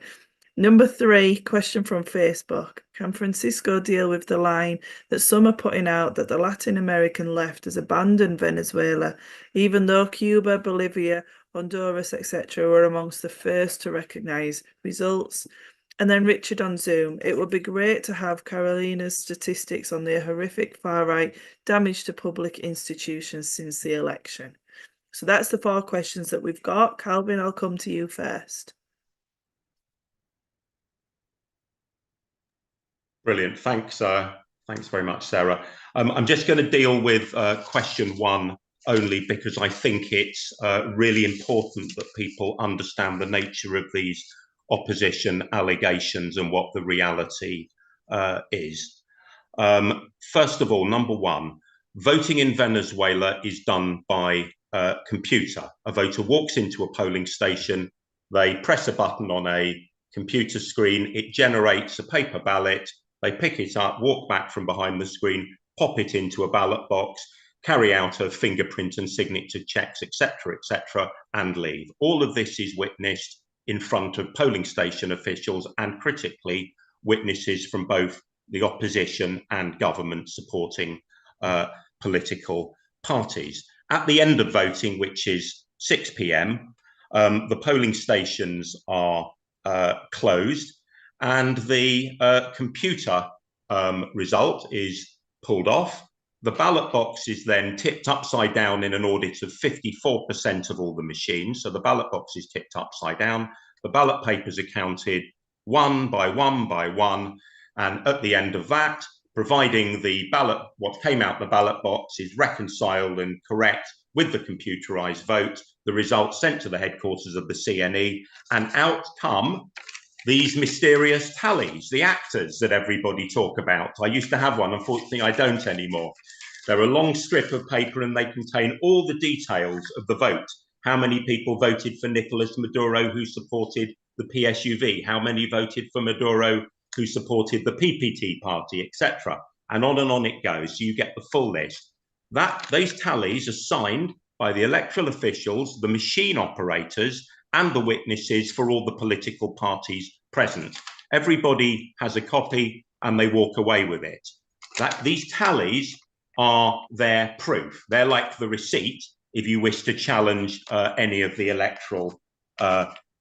Number 3, question from Facebook. Can Francisco deal with the line that some are putting out that the Latin American left has abandoned Venezuela, even though Cuba, Bolivia, Honduras, etc. were amongst the first to recognise results? And then Richard on Zoom. It would be great to have Carolina's statistics on the horrific far-right damage to public institutions since the election. So that's the 4 questions that we've got. Calvin, I'll come to you first. Brilliant. Thanks very much, Sarah. I'm just going to deal with question 1 only because I think it's really important that people understand the nature of these opposition allegations and what the reality is. First of all, number 1, voting in Venezuela is done by computer. A voter walks into a polling station, they press a button on a computer screen, it generates a paper ballot. They pick it up, walk back from behind the screen, pop it into a ballot box, carry out a fingerprint and signature checks, etc., and leave. All of this is witnessed in front of polling station officials and, critically, witnesses from both the opposition and government supporting political parties. At the end of voting, which is 6 p.m., the polling stations are closed, and the computer result is pulled off. The ballot box is then tipped upside down in an audit of 54% of all the machines. So the ballot box is tipped upside down. The ballot papers are counted 1 by 1 by 1. And at the end of that, providing the ballot, what came out the ballot box is reconciled and correct with the computerized vote, the results sent to the headquarters of the CNE, and out come these mysterious tallies, the actors that everybody talk about. I used to have one, unfortunately I don't anymore. They're a long strip of paper and they contain all the details of the vote. How many people voted for Nicolas Maduro who supported the PSUV? How many voted for Maduro who supported the PPT party, etc. And on it goes. So you get the full list. Those tallies are signed by the electoral officials, the machine operators, and the witnesses for all the political parties present. Everybody has a copy and they walk away with it. These tallies are their proof. They're like the receipt if you wish to challenge any of the electoral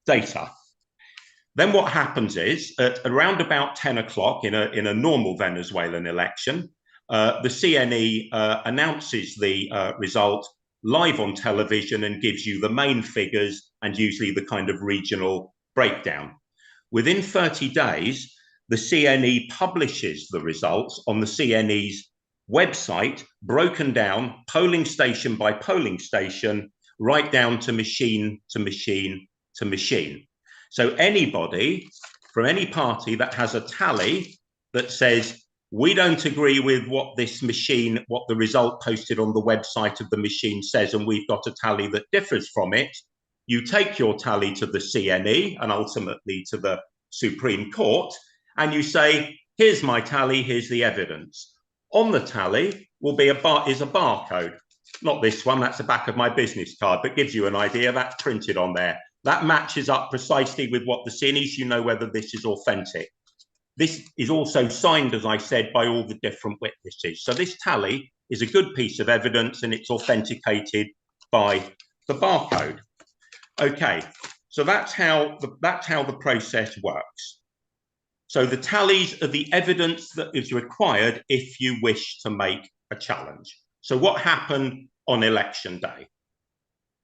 data. Then what happens is, at around about 10 o'clock in a normal Venezuelan election, the CNE announces the result live on television and gives you the main figures and usually the kind of regional breakdown. Within 30 days, the CNE publishes the results on the CNE's website, broken down polling station by polling station, right down to machine to machine to machine. So anybody from any party that has a tally that says, we don't agree with what this machine, what the result posted on the website of the machine says, and we've got a tally that differs from it, you take your tally to the CNE and ultimately to the Supreme Court, and you say, here's my tally, here's the evidence. On the tally will be is a barcode. Not this one, that's the back of my business card, but gives you an idea. That's printed on there. That matches up precisely with what the scene is. You know whether this is authentic. This is also signed, as I said, by all the different witnesses. So this tally is a good piece of evidence, and it's authenticated by the barcode. Okay, so that's how the process works. So the tallies are the evidence that is required if you wish to make a challenge. So what happened on election day?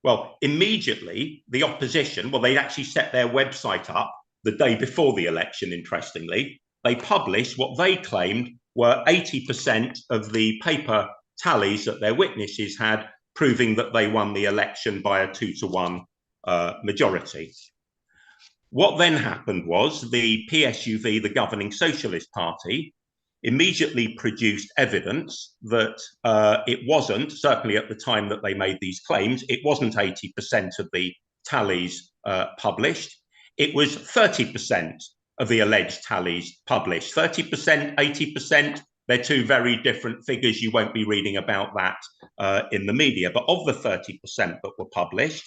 Well, immediately the opposition, well, they actually set their website up the day before the election, interestingly. They published what they claimed were 80% of the paper tallies that their witnesses had, proving that they won the election by a 2-to-1 majority. What then happened was the PSUV, the governing Socialist Party, immediately produced evidence that it wasn't, certainly at the time that they made these claims, it wasn't 80% of the tallies published. It was 30% of the alleged tallies published. 30%, 80%, they're two very different figures. You won't be reading about that in the media. But of the 30% that were published,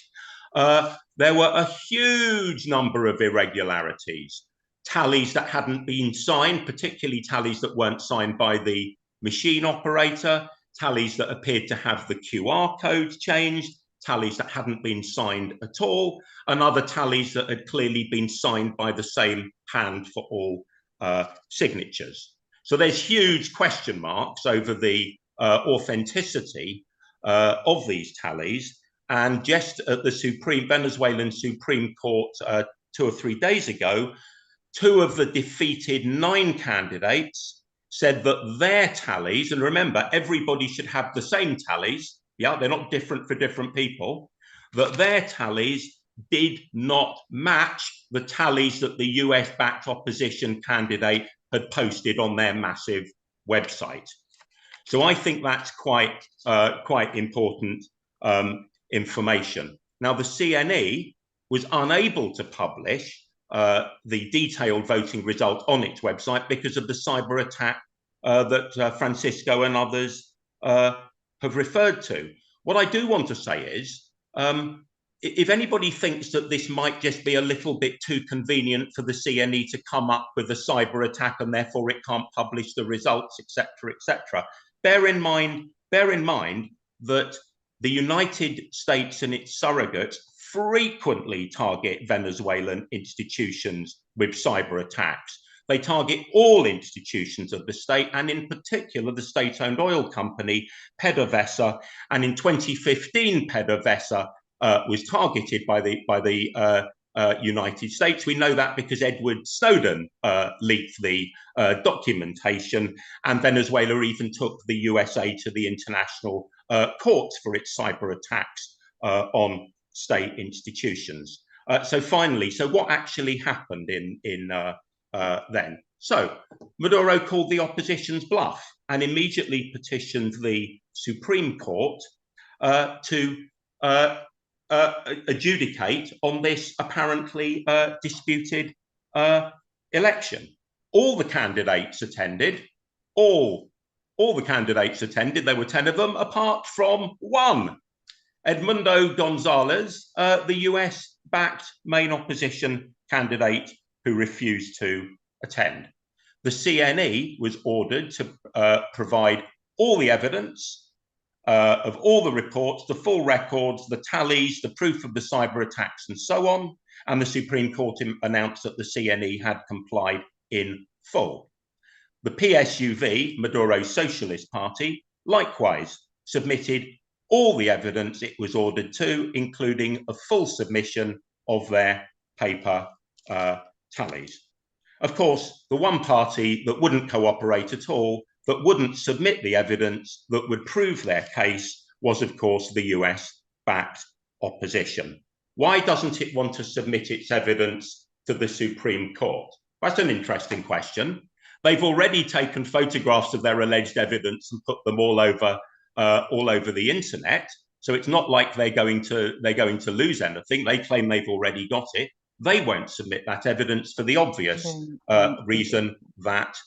there were a huge number of irregularities. Tallies that hadn't been signed, particularly tallies that weren't signed by the machine operator, tallies that appeared to have the QR code changed, tallies that hadn't been signed at all, and other tallies that had clearly been signed by the same hand for all signatures. So there's huge question marks over the authenticity of these tallies. And just at the Venezuelan Supreme Court 2 or 3 days ago, 2 of the defeated 9 candidates said that their tallies, and remember, everybody should have the same tallies, yeah, they're not different for different people, that their tallies did not match the tallies that the US-backed opposition candidate had posted on their massive website. So I think that's quite important information. Now, the CNE was unable to publish the detailed voting result on its website because of the cyber attack that Francisco and others have referred to. What I do want to say is, if anybody thinks that this might just be a little bit too convenient for the CNE to come up with a cyber attack and therefore it can't publish the results, etc., bear in mind that the United States and its surrogates frequently target Venezuelan institutions with cyber attacks. They target all institutions of the state, and in particular the state-owned oil company PDVSA. And in 2015, PDVSA was targeted by the United States. We know that because Edward Snowden leaked the documentation, and Venezuela even took the USA to the international courts for its cyber attacks on state institutions. So finally, so what actually happened then? So Maduro called the opposition's bluff and immediately petitioned the Supreme Court to adjudicate on this apparently disputed election. All the candidates attended. All the candidates attended. There were 10 of them, apart from one. Edmundo Gonzalez, the US-backed main opposition candidate who refused to attend. The CNE was ordered to provide all the evidence of all the reports, the full records, the tallies, the proof of the cyber attacks, and so on. And the Supreme Court announced that the CNE had complied in full. The PSUV, Maduro's Socialist Party, likewise submitted all the evidence it was ordered to, including a full submission of their paper tallies. Of course, the one party that wouldn't cooperate at all, that wouldn't submit the evidence that would prove their case, was, of course, the US-backed opposition. Why doesn't it want to submit its evidence to the Supreme Court? That's an interesting question. They've already taken photographs of their alleged evidence and put them all over the internet. So it's not like they're going to lose anything. They claim they've already got it. they won't submit that evidence for the obvious reason that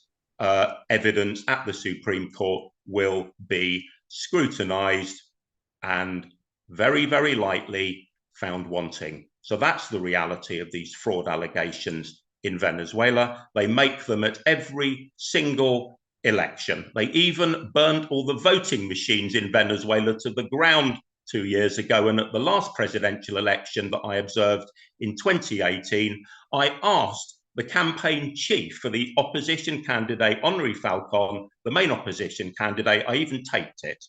evidence at the Supreme Court will be scrutinised and very, very likely found wanting. So that's the reality of these fraud allegations in Venezuela. They make them at every single election. They even burnt all the voting machines in Venezuela to the ground 2 years ago. And at the last presidential election that I observed in 2018, I asked the campaign chief for the opposition candidate, Henri Falcon, the main opposition candidate, I even taped it.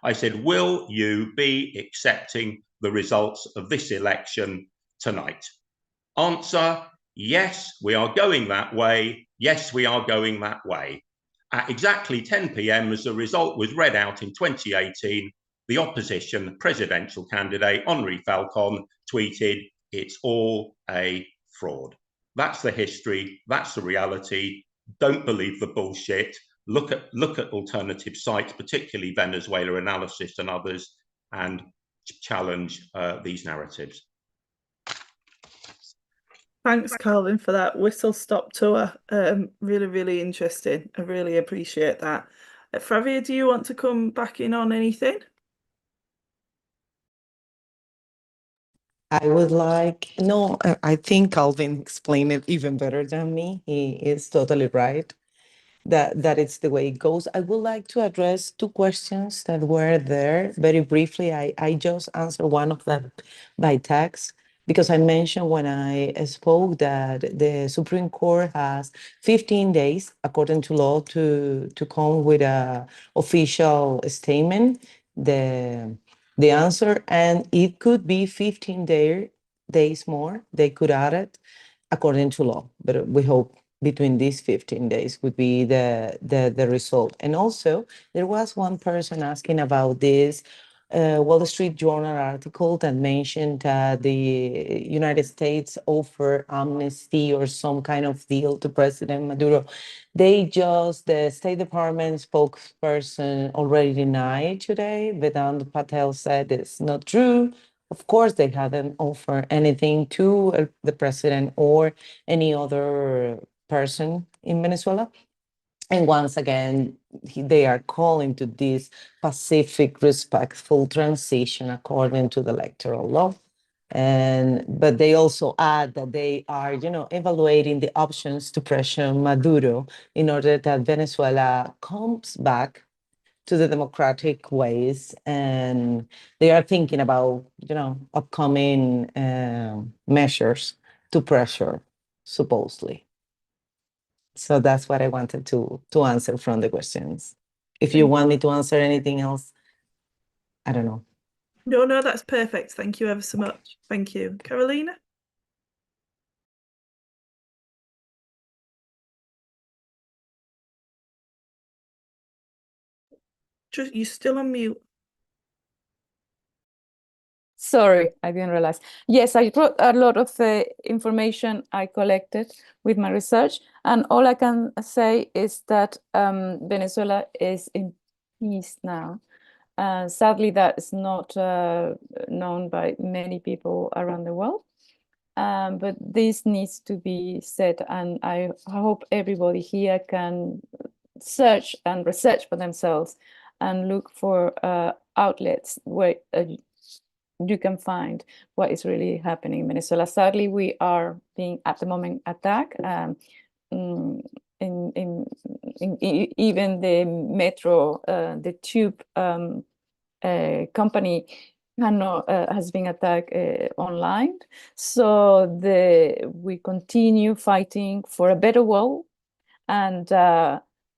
I said, will you be accepting the results of this election tonight? Answer, yes, we are going that way. Yes, we are going that way. At exactly 10 p.m, as the result was read out in 2018, the opposition presidential candidate, Henri Falcon, tweeted, it's all a fraud. That's the history. That's the reality. Don't believe the bullshit. Look at alternative sites, particularly Venezuela Analysis and others, and challenge these narratives. Thanks, Calvin, for that whistle-stop tour. Really, really interesting. I really appreciate that. Fravia, do you want to come back in on anything? I would like, no, I think Calvin explained it even better than me. He is totally right that it's the way it goes. I would like to address two questions that were there very briefly. I just answered one of them by text because I mentioned when I spoke that the Supreme Court has 15 days, according to law, to come with a official statement. The answer, and it could be 15 days more. They could add it according to law, but we hope between these 15 days would be the result. And also, there was one person asking about this Wall Street Journal article that mentioned that the United States offer amnesty or some kind of deal to President Maduro. The State Department spokesperson already denied today. Vedant Patel said it's not true. Of course, they haven't offered anything to the president or any other person in Venezuela. And once again, they are calling to this pacific, respectful transition according to the electoral law. But they also add that they are, evaluating the options to pressure Maduro in order that Venezuela comes back to the democratic ways, and they are thinking about, upcoming measures to pressure, supposedly. So that's what I wanted to answer from the questions. If you want me to answer anything else, I don't know. No, that's perfect. Thank you ever so much. Thank you. Carolina? You're still on mute. Sorry, I didn't realize. Yes, I wrote a lot of the information I collected with my research, and all I can say is that Venezuela is in peace now. Sadly, that is not known by many people around the world, but this needs to be said, and I hope everybody here can search and research for themselves and look for outlets where you can find what is really happening in Venezuela. Sadly, we are being at the moment attacked. In even the metro, the tube company has been attacked online. So we continue fighting for a better world and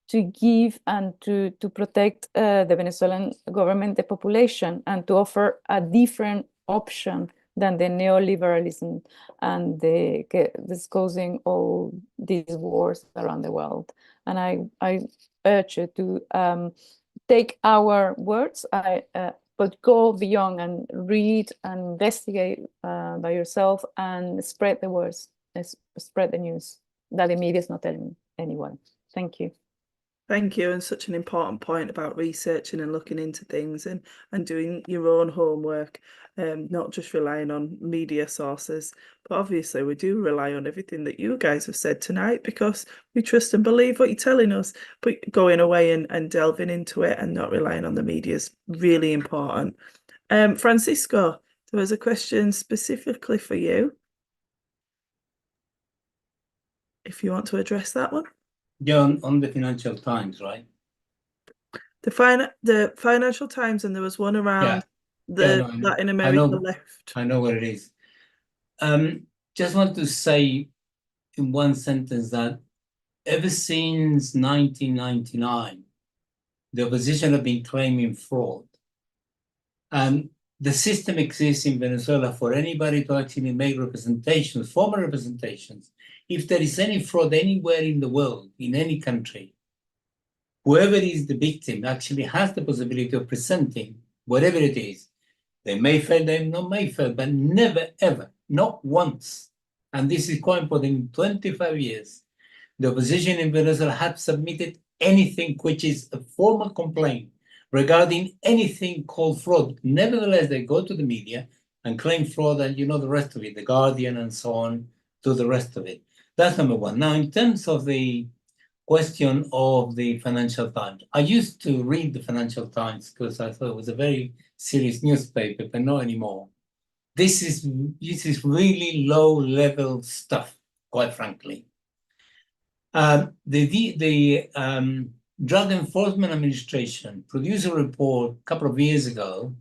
to give and to protect the Venezuelan government, the population, and to offer a different option than the neoliberalism and that's causing all these wars around the world. And I urge you to take our words, but go beyond and read and investigate by yourself and spread the words, spread the news that the media is not telling anyone. Thank you. Thank you, and such an important point about researching and looking into things and doing your own homework, not just relying on media sources. But obviously, we do rely on everything that you guys have said tonight because we trust and believe what you're telling us. But going away and delving into it and not relying on the media is really important. Francisco, there was a question specifically for you. If you want to address that one. Yeah, on the Financial Times, right? The Financial Times, and there was one around the Latin America left. I know what it is. Just want to say in one sentence that ever since 1999, the opposition have been claiming fraud. And the system exists in Venezuela for anybody to actually make representations, formal representations. If there is any fraud anywhere in the world, in any country, whoever is the victim actually has the possibility of presenting whatever it is. They may fail, they may fail, but never, ever, not once. And this is quite important. In 25 years, the opposition in Venezuela had submitted anything which is a formal complaint regarding anything called fraud. Nevertheless, they go to the media and claim fraud, and you know the rest of it, The Guardian and so on, do the rest of it. That's number one. Now, in terms of the question of the Financial Times, I used to read the Financial Times because I thought it was a very serious newspaper, but not anymore. This is really low-level stuff, quite frankly. The Drug Enforcement Administration produced a report a couple of years ago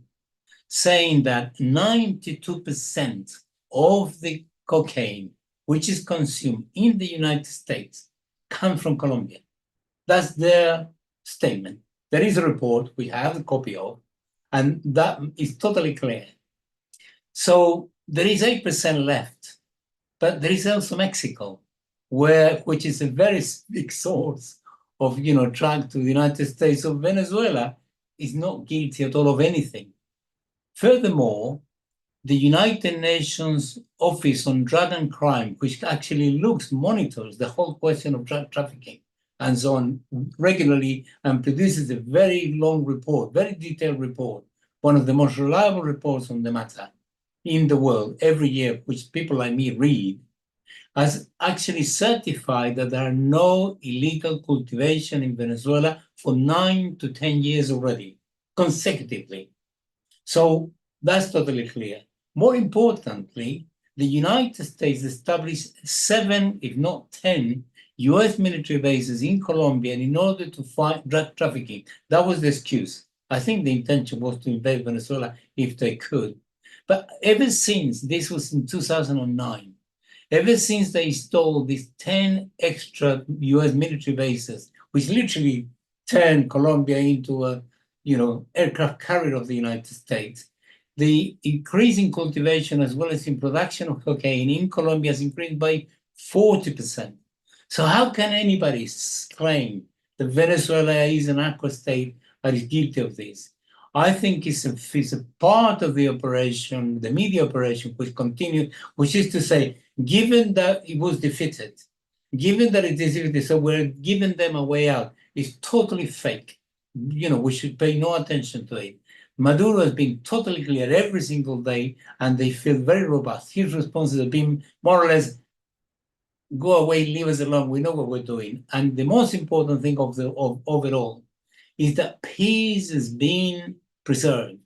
saying that 92% of the cocaine which is consumed in the United States come from Colombia. That's their statement. There is a report we have a copy of, and that is totally clear. So there is 8% left, but there is also Mexico, which is a very big source of drug to the United States. So Venezuela is not guilty at all of anything. Furthermore, the United Nations Office on Drug and Crime, which actually monitors the whole question of drug trafficking and so on regularly and produces a very long report, very detailed report, one of the most reliable reports on the matter in the world every year, which people like me read, has actually certified that there are no illegal cultivation in Venezuela for 9 to 10 years already, consecutively. So that's totally clear. More importantly, the United States established 7, if not 10, US military bases in Colombia in order to fight drug trafficking. That was the excuse. I think the intention was to invade Venezuela if they could. But ever since, this was in 2009, ever since they installed these 10 extra US military bases, which literally turned Colombia into a aircraft carrier of the United States, the increase in cultivation as well as in production of cocaine in Colombia has increased by 40%. So how can anybody claim that Venezuela is an aqua state that is guilty of this? I think it's a part of the operation, the media operation, which continued, which is to say, given that it was defeated, given that it is defeated, so we're giving them a way out, it's totally fake. We should pay no attention to it. Maduro has been totally clear every single day, and they feel very robust. His responses have been more or less, go away, leave us alone, we know what we're doing. And the most important thing of it all is that peace is being preserved.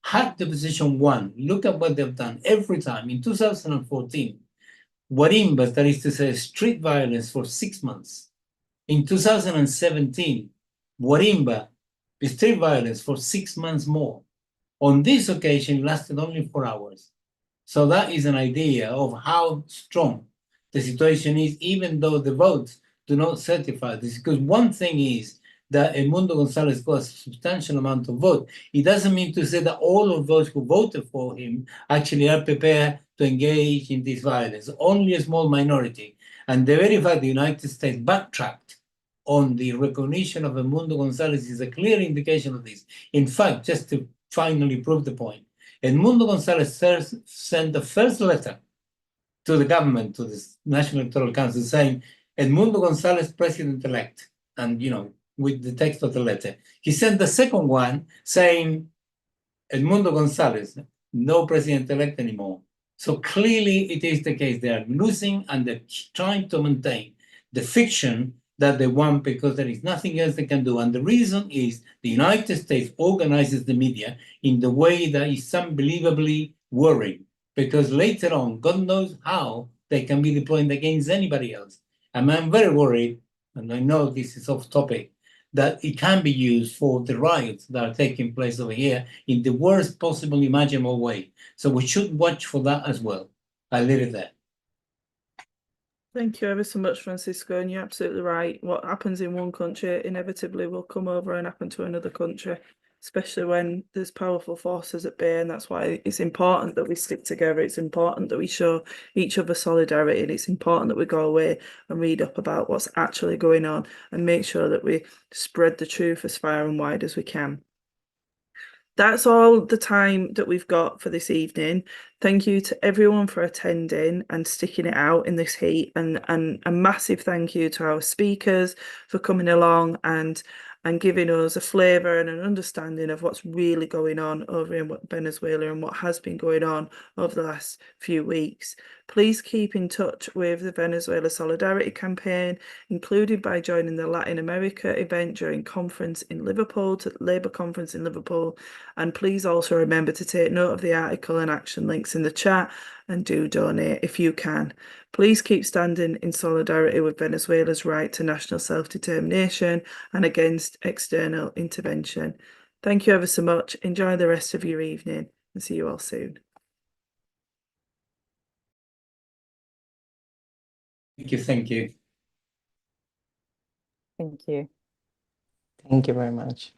Had the opposition won, look at what they've done every time. In 2014, Guarimbas, that is to say, street violence for 6 months. In 2017, Guarimba, street violence for 6 months more. On this occasion, it lasted only 4 hours. So that is an idea of how strong the situation is, even though the votes do not certify this. Because one thing is that Edmundo Gonzalez got a substantial amount of vote. It doesn't mean to say that all of those who voted for him actually are prepared to engage in this violence. Only a small minority. And the very fact the United States backtracked on the recognition of Edmundo Gonzalez is a clear indication of this. In fact, just to finally prove the point, Edmundo Gonzalez sent the first letter to the government, to the National Electoral Council, saying, Edmundo Gonzalez, president-elect. And, with the text of the letter. He sent the second one saying, Edmundo González, no president-elect anymore. So clearly it is the case. They are losing and they're trying to maintain the fiction that they want because there is nothing else they can do. And the reason is the United States organizes the media in the way that is unbelievably worrying, because later on, God knows how they can be deployed against anybody else. And I'm very worried, and I know this is off topic, that it can be used for the riots that are taking place over here in the worst possible imaginable way. So we should watch for that as well. I'll leave it there. Thank you ever so much, Francisco, and you're absolutely right. What happens in one country inevitably will come over and happen to another country, especially when there's powerful forces at bay, and that's why it's important that we stick together. It's important that we show each other solidarity, and it's important that we go away and read up about what's actually going on and make sure that we spread the truth as far and wide as we can. That's all the time that we've got for this evening. Thank you to everyone for attending and sticking it out in this heat, and a massive thank you to our speakers for coming along and giving us a flavour and an understanding of what's really going on over in Venezuela and what has been going on over the last few weeks. Please keep in touch with the Venezuela Solidarity Campaign, including by joining the Latin America event during conference in Liverpool, to the Labour conference in Liverpool. And please also remember to take note of the article and action links in the chat, and do donate if you can. Please keep standing in solidarity with Venezuela's right to national self-determination and against external intervention. Thank you ever so much. Enjoy the rest of your evening and see you all soon. Thank you. Thank you. Thank you. Thank you very much.